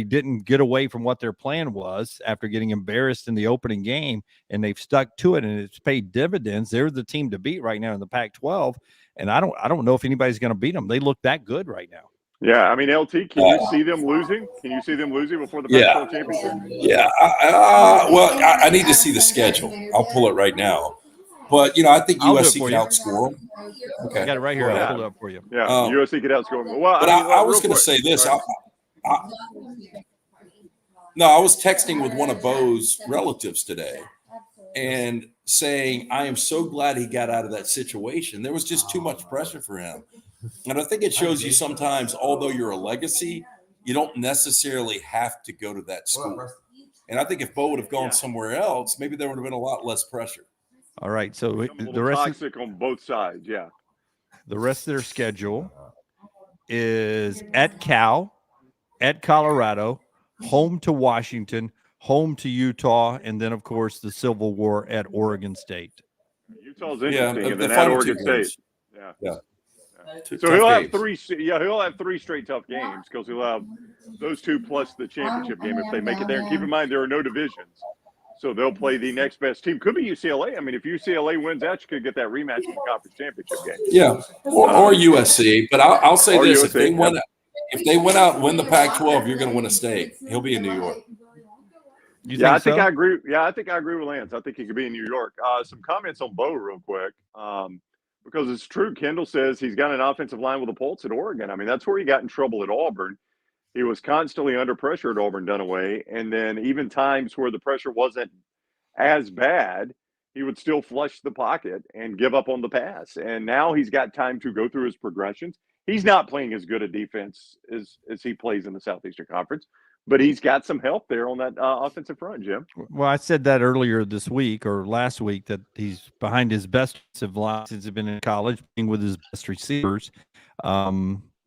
didn't get away from what their plan was after getting embarrassed in the opening game, and they've stuck to it, and it's paid dividends. They're the team to beat right now in the Pac-12. And I don't know if anybody's going to beat them. They look that good right now. Yeah, I mean, LT, can you see them losing? Can you see them losing before the Pac-12 championship? Yeah. I need to see the schedule. I'll pull it right now. But, I think USC can outscore them. Okay. I got it right here. I'll pull it up for you. Yeah, USC could outscore them. Well, but I was going to say this. I was texting with one of Bo's relatives today and saying, I am so glad he got out of that situation. There was just too much pressure for him. And I think it shows you sometimes, although you're a legacy, you don't necessarily have to go to that school. And I think if Bo would have gone somewhere else, maybe there would have been a lot less pressure. All right. So the rest toxic on both sides. Yeah. The rest of their schedule is at Cal, at Colorado, home to Washington, home to Utah, and then, of course, the Civil War at Oregon State. Utah's interesting, and then at Oregon State. Yeah. So he'll have three. Yeah, he'll have 3 straight tough games because he'll have those 2 plus the championship game if they make it there. And keep in mind there are no divisions, so they'll play the next best team. Could be UCLA. I mean, if UCLA wins out, you could get that rematch in the conference championship game. Yeah, or USC. But I'll say this: if if they went out and win the Pac-12, you're going to win a state. He'll be in New York. I think I agree. Yeah, I think I agree with Lance. I think he could be in New York. Some comments on Bo real quick, because it's true. Kendall says he's got an offensive line with a pulse at Oregon. I mean, that's where he got in trouble at Auburn. He was constantly under pressure at Auburn, Dunaway, and then even times where the pressure wasn't as bad, he would still flush the pocket and give up on the pass. And now he's got time to go through his progressions. He's not playing as good a defense as he plays in the Southeastern Conference, but he's got some help there on that offensive front, Jim. Well, I said that earlier this week or last week that he's behind his best offensive line since he's been in college, playing with his best receivers.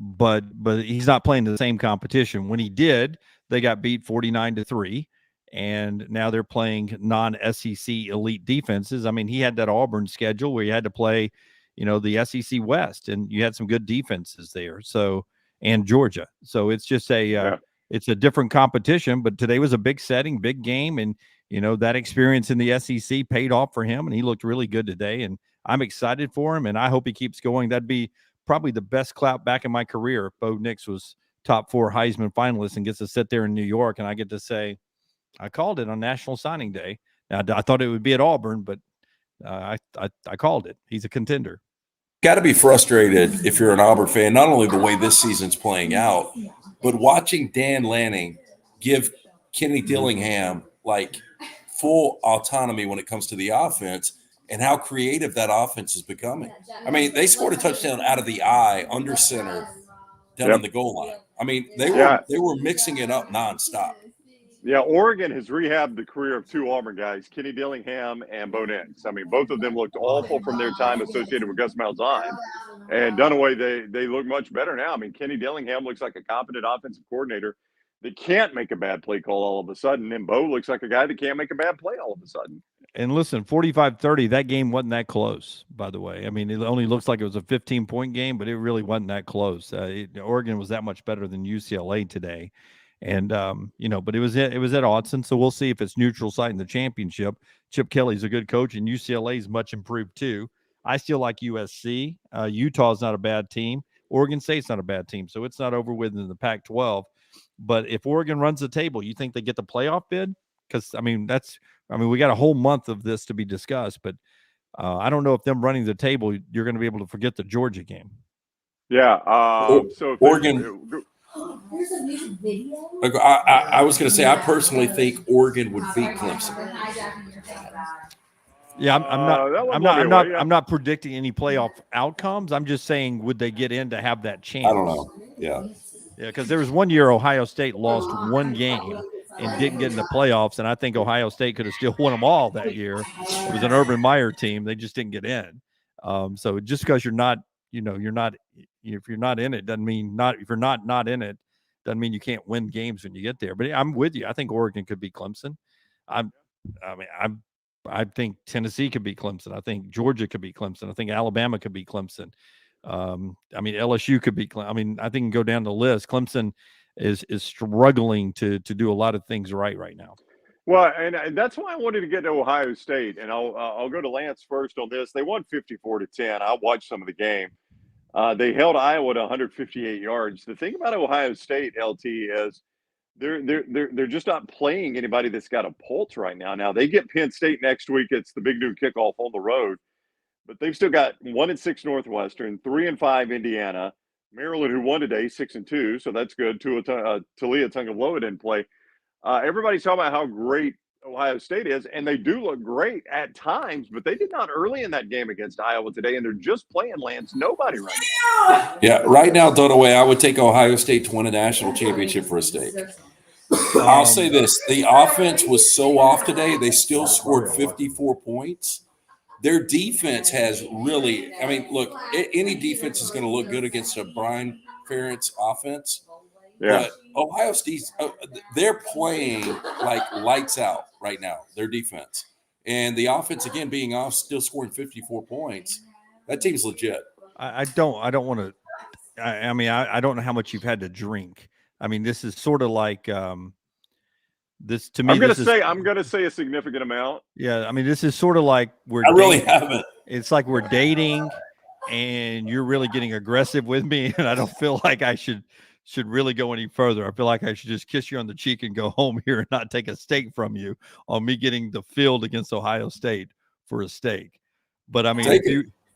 But he's not playing the same competition. When he did, they got beat 49-3, and now they're playing non-SEC elite defenses. I mean, he had that Auburn schedule where you had to play, the SEC West, and you had some good defenses there. So, and Georgia. So it's just it's a different competition. But today was a big setting, big game, and that experience in the SEC paid off for him, and he looked really good today. And I'm excited for him, and I hope he keeps going. That'd be probably the best clout back in my career if Bo Nix was top 4 Heisman finalist and gets to sit there in New York and I get to say, I called it on National Signing Day. Now, I thought it would be at Auburn, but I called it. He's a contender. Got to be frustrated if you're an Auburn fan, not only the way this season's playing out, but watching Dan Lanning give Kenny Dillingham like full autonomy when it comes to the offense and how creative that offense is becoming. I mean, they scored a touchdown out of the eye, under center, down on the goal line. I mean, they were mixing it up nonstop. Yeah, Oregon has rehabbed the career of 2 Auburn guys, Kenny Dillingham and Bo Nix. I mean, both of them looked awful from their time associated with Gus Malzahn. And Dunaway, they look much better now. I mean, Kenny Dillingham looks like a competent offensive coordinator that can't make a bad play call all of a sudden. And Bo looks like a guy that can't make a bad play all of a sudden. And listen, 45-30, that game wasn't that close, by the way. I mean, it only looks like it was a 15-point game, but it really wasn't that close. Oregon was that much better than UCLA today. And, but it was at Autzen, so we'll see if it's neutral site in the championship. Chip Kelly's a good coach, and UCLA is much improved too. I still like USC. Utah's not a bad team. Oregon State's not a bad team, so it's not over with in the Pac-12. But if Oregon runs the table, you think they get the playoff bid? Because, we got a whole month of this to be discussed, but I don't know if them running the table, you're going to be able to forget the Georgia game. Yeah. So Oregon. There's a music video. I was going to say, I personally think Oregon would beat Clemson. Yeah, I'm not predicting any playoff outcomes. I'm just saying, would they get in to have that chance? I don't know. Yeah, because there was one year Ohio State lost one game and didn't get in the playoffs, and I think Ohio State could have still won them all that year. It was an Urban Meyer team; they just didn't get in. So just because you're not, if you're not in it, doesn't mean not. If you're not in it, doesn't mean you can't win games when you get there. But I'm with you. I think Oregon could beat Clemson. I think Tennessee could beat Clemson. I think Georgia could beat Clemson. I think Alabama could beat Clemson. LSU could beat Clemson. I think go down the list. Clemson is struggling to do a lot of things right now. Well, and that's why I wanted to get to Ohio State, and I'll go to Lance first on this. They won 54-10. I watched some of the game. They held Iowa to 158 yards. The thing about Ohio State, LT, is they're just not playing anybody that's got a pulse right now. Now they get Penn State next week. It's the big new kickoff on the road, but they've still got 1-6 Northwestern, 3-5 Indiana, Maryland, who won today, 6-2, so that's good. Talia Tagovailoa didn't play. Everybody's talking about how great Ohio State is, and they do look great at times, but they did not early in that game against Iowa today, and they're just playing Lance nobody right now. Yeah, right now, Dunaway, I would take Ohio State to win a national championship for a state. I'll say this. The offense was so off today, they still scored 54 points. Their defense has really – look, any defense is going to look good against a Brian Ferentz offense. Yeah. But Ohio State's they're playing like lights out right now, their defense. And the offense, again, being off, still scoring 54 points. That team's legit. I don't want to – I don't know how much you've had to drink. This is sort of like this to me. I'm going to say a significant amount. Yeah, this is sort of like I really haven't. It's like we're dating, and you're really getting aggressive with me, and I don't feel like I should should really go any further. I feel like I should just kiss you on the cheek and go home here and not take a steak from you on me getting the field against Ohio State for a steak. But I mean,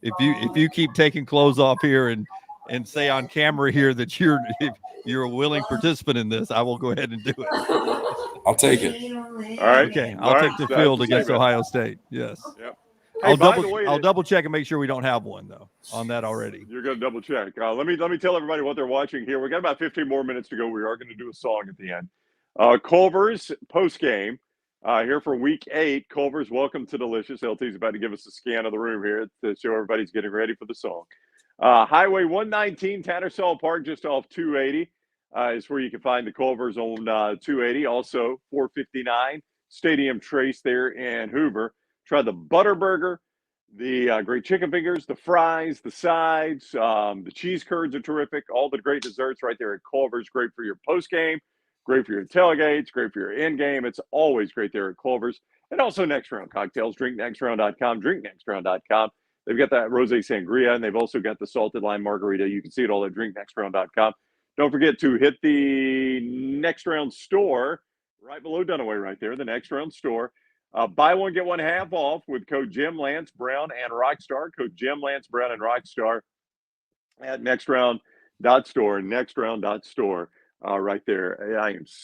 if you keep taking clothes off here and say on camera here that you're a willing participant in this, I will go ahead and do it. I'll take it. All right. Okay, I'll take the field against Ohio State. Yes. Yep. Hey, I'll double check and make sure we don't have one though on that already. You're going to double check. Let me tell everybody what they're watching here. We got about 15 more minutes to go. We are going to do a song at the end. Culver's post game here for week 8. Culver's, welcome to Delicious. LT's about to give us a scan of the room here to show everybody's getting ready for the song. Highway 119, Tattersall Park, just off 280 is where you can find the Culver's on 280. Also 459 Stadium Trace there in Hoover. Try the butter burger, the great chicken fingers, the fries, the sides, the cheese curds are terrific. All the great desserts right there at Culver's. Great for your post game, great for your tailgates, great for your end game. It's always great there at Culver's. And also Next Round Cocktails, drinknextround.com, drinknextround.com. They've got that rosé sangria, and they've also got the salted lime margarita. You can see it all at drinknextround.com. Don't forget to hit the Next Round store right below Dunaway right there, the Next Round store. Buy one, get one half off with code Jim, Lance, Brown, and Rockstar. Code Jim, Lance, Brown, and Rockstar at nextround.store, nextround.store right there.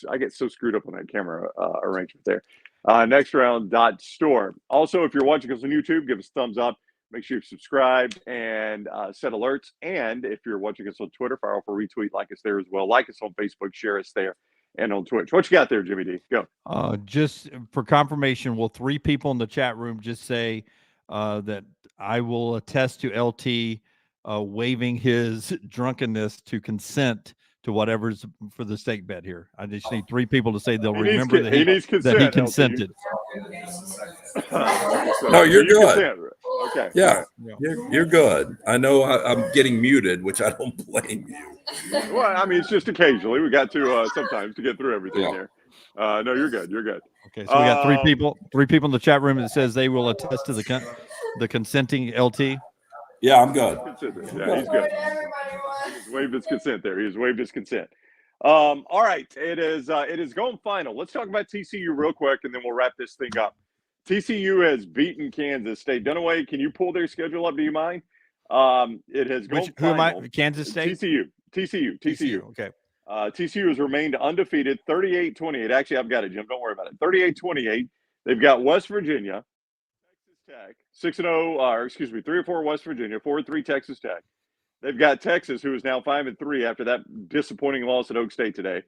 I get so screwed up on that camera arrangement there. Nextround.store. Also, if you're watching us on YouTube, give us a thumbs up. Make sure you're subscribed and set alerts. And if you're watching us on Twitter, fire off a retweet, like us there as well. Like us on Facebook, share us there. And on Twitch. What you got there, Jimmy D? Go. Just for confirmation, will 3 people in the chat room just say that I will attest to LT waiving his drunkenness to consent to whatever's for the steak bet here. I just need 3 people to say they'll remember that he consented. No, you're good. Consent. Okay. Yeah, you're good. I know I'm getting muted, which I don't blame you. Well, I mean, it's just occasionally. We got to sometimes to get through everything there. No, you're good. You're good. Okay, so we got 3 people. 3 people in the chat room that says they will attest to the consenting LT. Yeah, I'm good. Yeah, he's good. He's waived his consent there. He's waived his consent. All right, it is going final. Let's talk about TCU real quick, and then we'll wrap this thing up. TCU has beaten Kansas State. Dunaway, can you pull their schedule up? Do you mind? It has gone final. Who am I? Kansas State? TCU. Okay. TCU has remained undefeated, 38-28. Actually, I've got it, Jim. Don't worry about it. 38-28. They've got West Virginia, Texas Tech, 6-0, 3-4 West Virginia, 4-3 Texas Tech. They've got Texas, who is now 5-3 after that disappointing loss at Oak State today.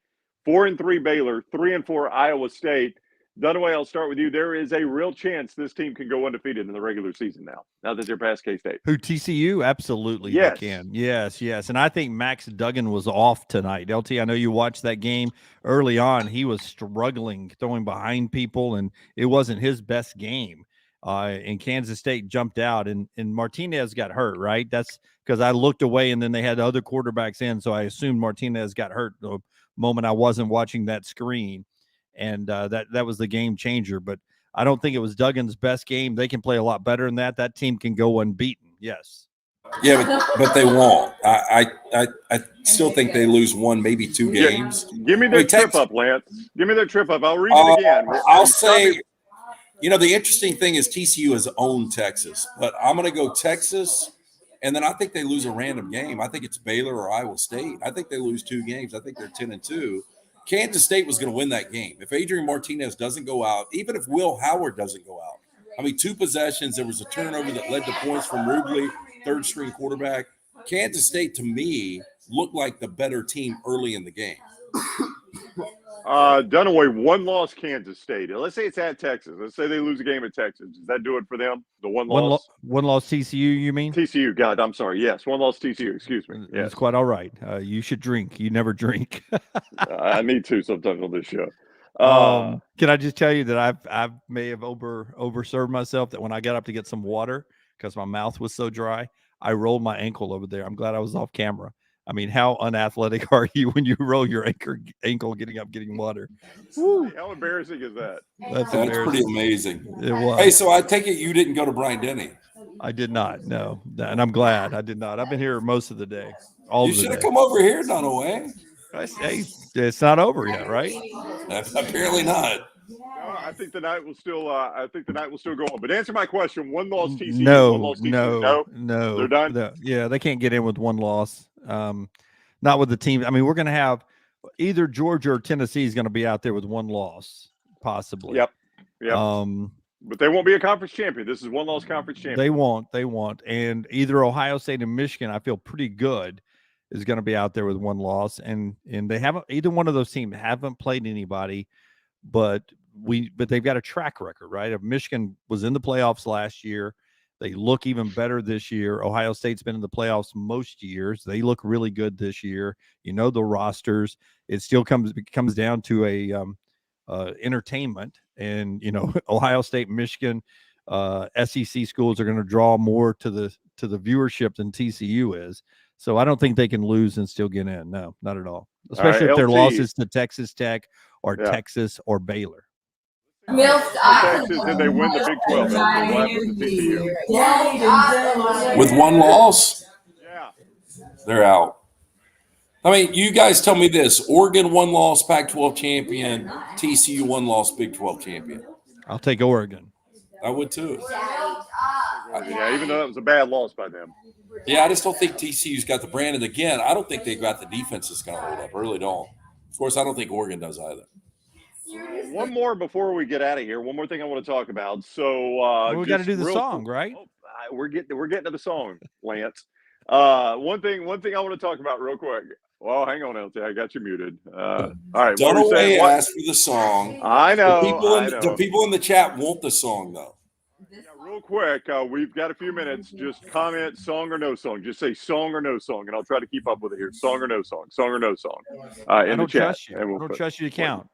4-3 Baylor, 3-4 Iowa State. Dunaway, I'll start with you. There is a real chance this team can go undefeated in the regular season now that they're past K-State. Who, TCU? Absolutely, yes. They can. Yes. And I think Max Duggan was off tonight. LT, I know you watched that game early on. He was struggling, throwing behind people, and it wasn't his best game. And Kansas State jumped out, and Martinez got hurt, right? That's because I looked away, and then they had other quarterbacks in, so I assumed Martinez got hurt the moment I wasn't watching that screen. And that was the game changer. But I don't think it was Duggan's best game. They can play a lot better than that. That team can go unbeaten. Yes. Yeah, but they won't. I still think they lose 1, maybe 2 games. Give me their trip up, Lance. Give me their trip up. I'll read it again. I'll say, the interesting thing is TCU has owned Texas, but I'm going to go Texas, and then I think they lose a random game. I think it's Baylor or Iowa State. I think they lose 2 games. I think they're 10-2. Kansas State was going to win that game. If Adrian Martinez doesn't go out, even if Will Howard doesn't go out, 2 possessions, there was a turnover that led to points from Rubley, third-string quarterback. Kansas State, to me, looked like the better team early in the game. Dunaway, 1-loss Kansas State. Let's say it's at Texas. Let's say they lose a game at Texas. Does that do it for them? The 1 loss? 1-loss TCU, you mean? TCU. God, I'm sorry. Yes, 1-loss TCU. Excuse me. Yes. It's quite all right. You should drink. You never drink. I need to sometimes on this show. Can I just tell you that I may have overserved myself, that when I got up to get some water because my mouth was so dry, I rolled my ankle over there. I'm glad I was off camera. I mean, how unathletic are you when you roll your ankle getting up, getting water? Woo. How embarrassing is that? That's pretty amazing. It was. Hey, so I take it you didn't go to Bryant Denny. I did not, no. And I'm glad I did not. I've been here most of the day. You should have come over here, Dunaway. Hey, it's not over yet, right? Apparently not. No, I think the night will still. I think the night will still go on. But answer my question: one loss TCU. No, one loss TCU. no. They're done. Yeah, they can't get in with one loss. Not with the team. I mean, we're going to have either Georgia or Tennessee is going to be out there with one loss, possibly. Yep. But they won't be a conference champion. This is one loss conference champion. They won't. And either Ohio State and Michigan, I feel pretty good, is going to be out there with one loss. And they haven't, either one of those teams haven't played anybody, but they've got a track record, right? If Michigan was in the playoffs last year, they look even better this year. Ohio State's been in the playoffs most years. They look really good this year. You know, the rosters, it still comes down to a entertainment. And, you know, Ohio State, Michigan, SEC schools are going to draw more to the viewership than TCU is. So I don't think they can lose and still get in. No, not at all. Especially if their losses to Texas Tech or Texas or Baylor. Texas, and they win the Big 12. What happens to TCU? With one loss? Yeah. They're out. I mean, you guys tell me this. Oregon one loss, Pac-12 champion. TCU one loss, Big 12 champion. I'll take Oregon. I would too. Yeah, even though that was a bad loss by them. Yeah, I just don't think TCU's got the brand. And again, I don't think they've got the defense that's going to hold up. I really don't. Of course, I don't think Oregon does either. One more before we get out of here. One more thing I want to talk about. So we got to do the song, right? We're getting to the song, Lance. One thing I want to talk about real quick. Well, hang on, LT. I got you muted. All right. Dunaway asked for the song. I know. The people in the chat want the song, though. Yeah, real quick, we've got a few minutes. Just comment song or no song. Just say song or no song, and I'll try to keep up with it here. Song or no song. Song or no song. In the chat. I don't trust you to count.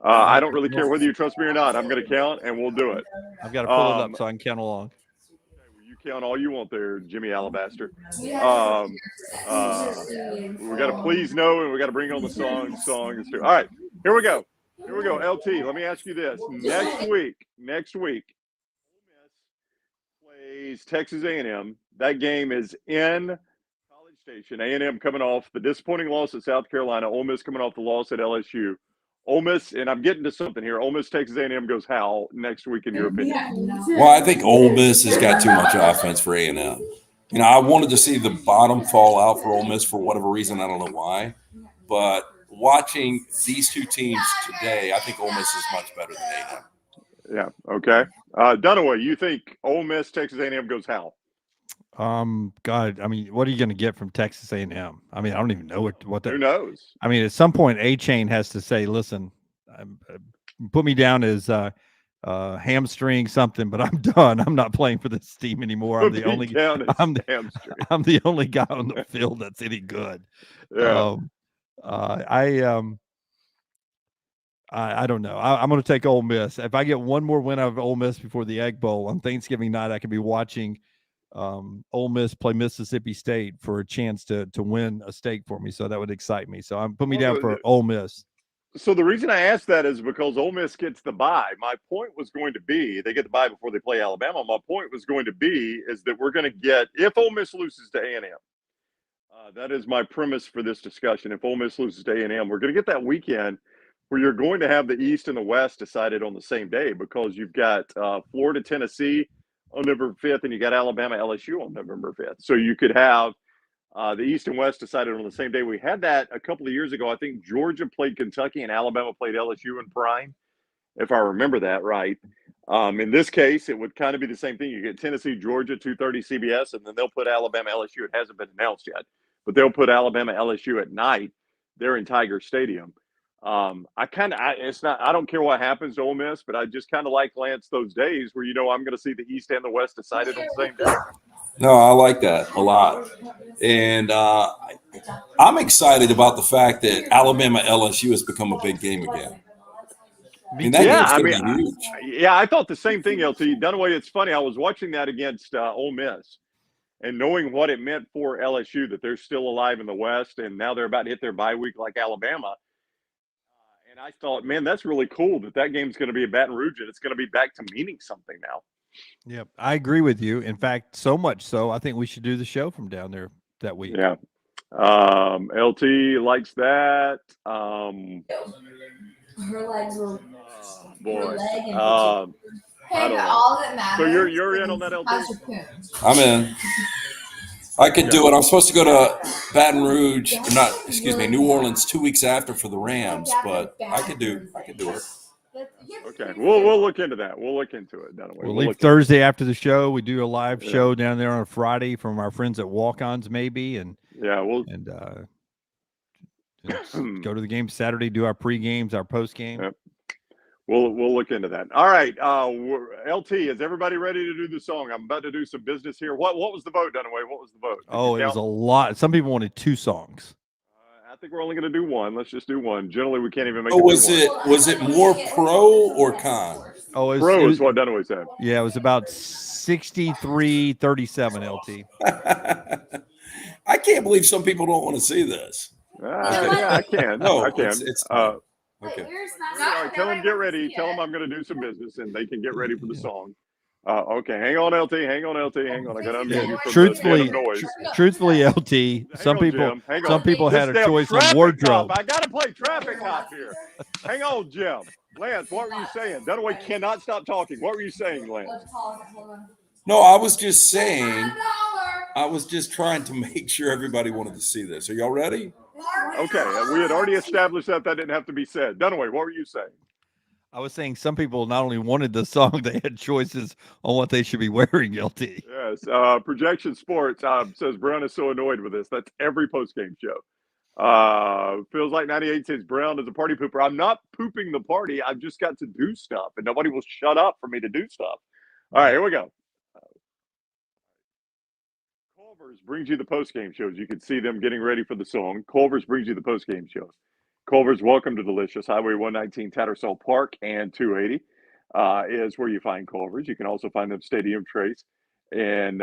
I don't really care whether you trust me or not. I'm going to count, and we'll do it. I've got to pull it up so I can count along. Count all you want there, Jimmy Alabaster. We got to please know, and we got to bring on the song. All right, here we go. LT, let me ask you this. Next week, Ole Miss plays Texas A&M. That game is in College Station. A&M coming off the disappointing loss at South Carolina. Ole Miss coming off the loss at LSU. Ole Miss, and I'm getting to something here. Ole Miss, Texas A&M goes how next week, in your opinion? Well, I think Ole Miss has got too much offense for A&M. You know, I wanted to see the bottom fall out for Ole Miss for whatever reason. I don't know why. But watching these two teams today, I think Ole Miss is much better than A&M. Yeah, okay. Dunaway, you think Ole Miss, Texas A&M goes how? God, I mean, what are you going to get from Texas A&M? I mean, I don't even know what that. Who knows? I mean, at some point, A-Chain has to say, "Listen, put me down as hamstring something, but I'm done. I'm not playing for this team anymore. I'm the only guy on the field that's any good." Yeah. I don't know. I'm going to take Ole Miss. If I get one more win out of Ole Miss before the Egg Bowl on Thanksgiving night, I could be watching Ole Miss play Mississippi State for a chance to win a stake for me. So that would excite me. So put me down for Ole Miss. So the reason I asked that is because Ole Miss gets the bye. My point was going to be they get the bye before they play Alabama. My point was going to be is that we're going to get, if Ole Miss loses to A&M, that is my premise for this discussion. If Ole Miss loses to A&M, we're going to get that weekend where you're going to have the East and the West decided on the same day, because you've got Florida, Tennessee on November 5th, and you got Alabama, LSU on November 5th. So you could have the East and West decided on the same day. We had that a couple of years ago. I think Georgia played Kentucky and Alabama played LSU in prime, if I remember that right. In this case, it would kind of be the same thing. You get Tennessee, Georgia, 2:30 CBS, and then they'll put Alabama, LSU. It hasn't been announced yet, but they'll put Alabama, LSU at night. They're in Tiger Stadium. I don't care what happens to Ole Miss, but I just kind of like, Lance, those days where, I'm going to see the East and the West decided on the same day. No, I like that a lot. And I'm excited about the fact that Alabama LSU has become a big game again. I mean, that game's going to be huge. I thought the same thing, LT. Dunaway, it's funny. I was watching that against Ole Miss and knowing what it meant for LSU, that they're still alive in the West and now they're about to hit their bye week like Alabama. And I thought, man, that's really cool that game's going to be at Baton Rouge and it's going to be back to meaning something now. Yep, I agree with you. In fact, so much so, I think we should do the show from down there that week. Yeah. LT likes that. Her legs were. Boy. Hey, don't know. all that matters. So you're in on that, LT? How's your poon? I'm in. I could do it. I'm supposed to go to Baton Rouge, or not, excuse me, New Orleans 2 weeks after for the Rams, but I could do it. Okay, we'll look into that. We'll look into it. We'll leave Thursday after the show. We do a live show down there on a Friday from our friends at Walk-Ons, maybe, and we'll go to the game Saturday. Do our pre-games, our post-game. Yep. We'll look into that. All right, LT, is everybody ready to do the song? I'm about to do some business here. What was the vote, Dunaway? What was the vote? It was a lot. Some people wanted 2 songs. I think we're only going to do one. Let's just do one. Generally, we can't even make. Was it more pro or con? Pro is what Dunaway said. Yeah, it was about 63-37 LT. I can't believe some people don't want to see this. Yeah, I can. No, I can. It's okay. All right, tell them get ready. Tell them I'm going to do some business, and they can get ready for the song. Okay, hang on, LT. Hang on, LT. Hang on. I got to unmute you from the noise. Truthfully, LT. Some people had a choice on wardrobe. I got to play traffic cop here. Hang on, Jim. Lance, what were you saying? Dunaway cannot stop talking. What were you saying, Lance? No, I was just saying. I was just trying to make sure everybody wanted to see this. Are y'all ready? Okay, we had already established that didn't have to be said. Dunaway, what were you saying? I was saying some people not only wanted the song, they had choices on what they should be wearing, LT. Yes. Projection Sports says Brown is so annoyed with this. That's every postgame show. Feels like 98 says Brown is a party pooper. I'm not pooping the party. I've just got to do stuff, and nobody will shut up for me to do stuff. All right, here we go. Culver's brings you the postgame shows. You can see them getting ready for the song. Culver's brings you the postgame shows. Culver's Welcome to Delicious. Highway 119, Tattersall Park, and 280 is where you find Culver's. You can also find them Stadium Trace and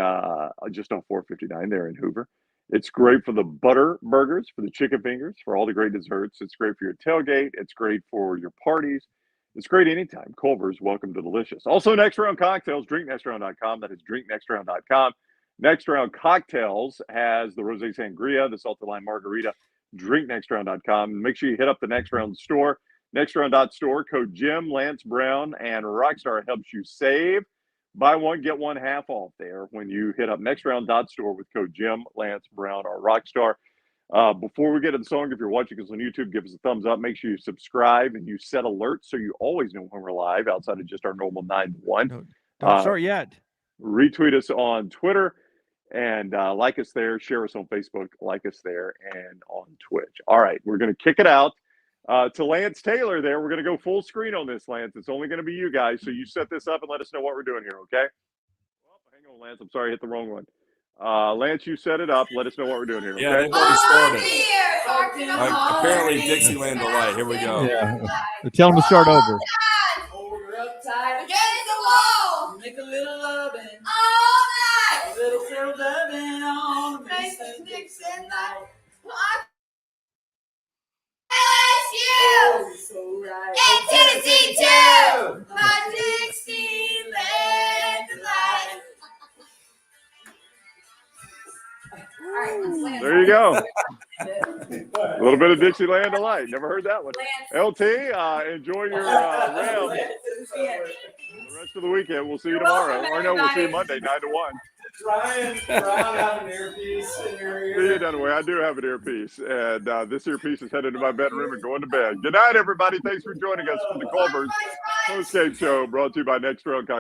just on 459 there in Hoover. It's great for the butter burgers, for the chicken fingers, for all the great desserts. It's great for your tailgate. It's great for your parties. It's great anytime. Culver's Welcome to Delicious. Also, Next Round Cocktails, drinknextround.com. That is drinknextround.com. Next Round Cocktails has the Rosé Sangria, the Salted Lime Margarita. drinknextround.com. Make sure you hit up the Next Round store. Nextround.store. Code Jim, Lance Brown, and Rockstar helps you save. Buy one, get one half off there when you hit up Nextround.store with code Jim, Lance Brown, or Rockstar. Before we get to the song, if you're watching us on YouTube, give us a thumbs up. Make sure you subscribe and you set alerts so you always know when we're live outside of just our normal 9 to 1. Don't start yet. Retweet us on Twitter. And like us there, share us on Facebook, like us there, and on Twitch. All right, we're going to kick it out to Lance Taylor there. We're going to go full screen on this, Lance. It's only going to be you guys, so you set this up and let us know what we're doing here, okay? Well, hang on, Lance. I'm sorry, I hit the wrong one. Lance, you set it up. Let us know what we're doing here, okay? Yeah, they've already started. Apparently, Dixieland Delight. Here we go. Yeah. Tell them to start over. Against the wall. Make a little loving. All night. A little loving on the Make the Mason. Nix and night. Oh, LSU. so right. And Tennessee too. My Dixieland delight. There you go. A little bit of Dixieland Delight. Never heard that one. LT, enjoy your Rams. The rest of the weekend. We'll see you tomorrow. Or no, we'll see you Monday, 9 to 1. Ryan have an earpiece in your ear. See you, Dunaway. I do have an earpiece. And this earpiece is headed to my bedroom and going to bed. Good night, everybody. Thanks for joining us for the Culver's Postgame Show, brought to you by Next Round.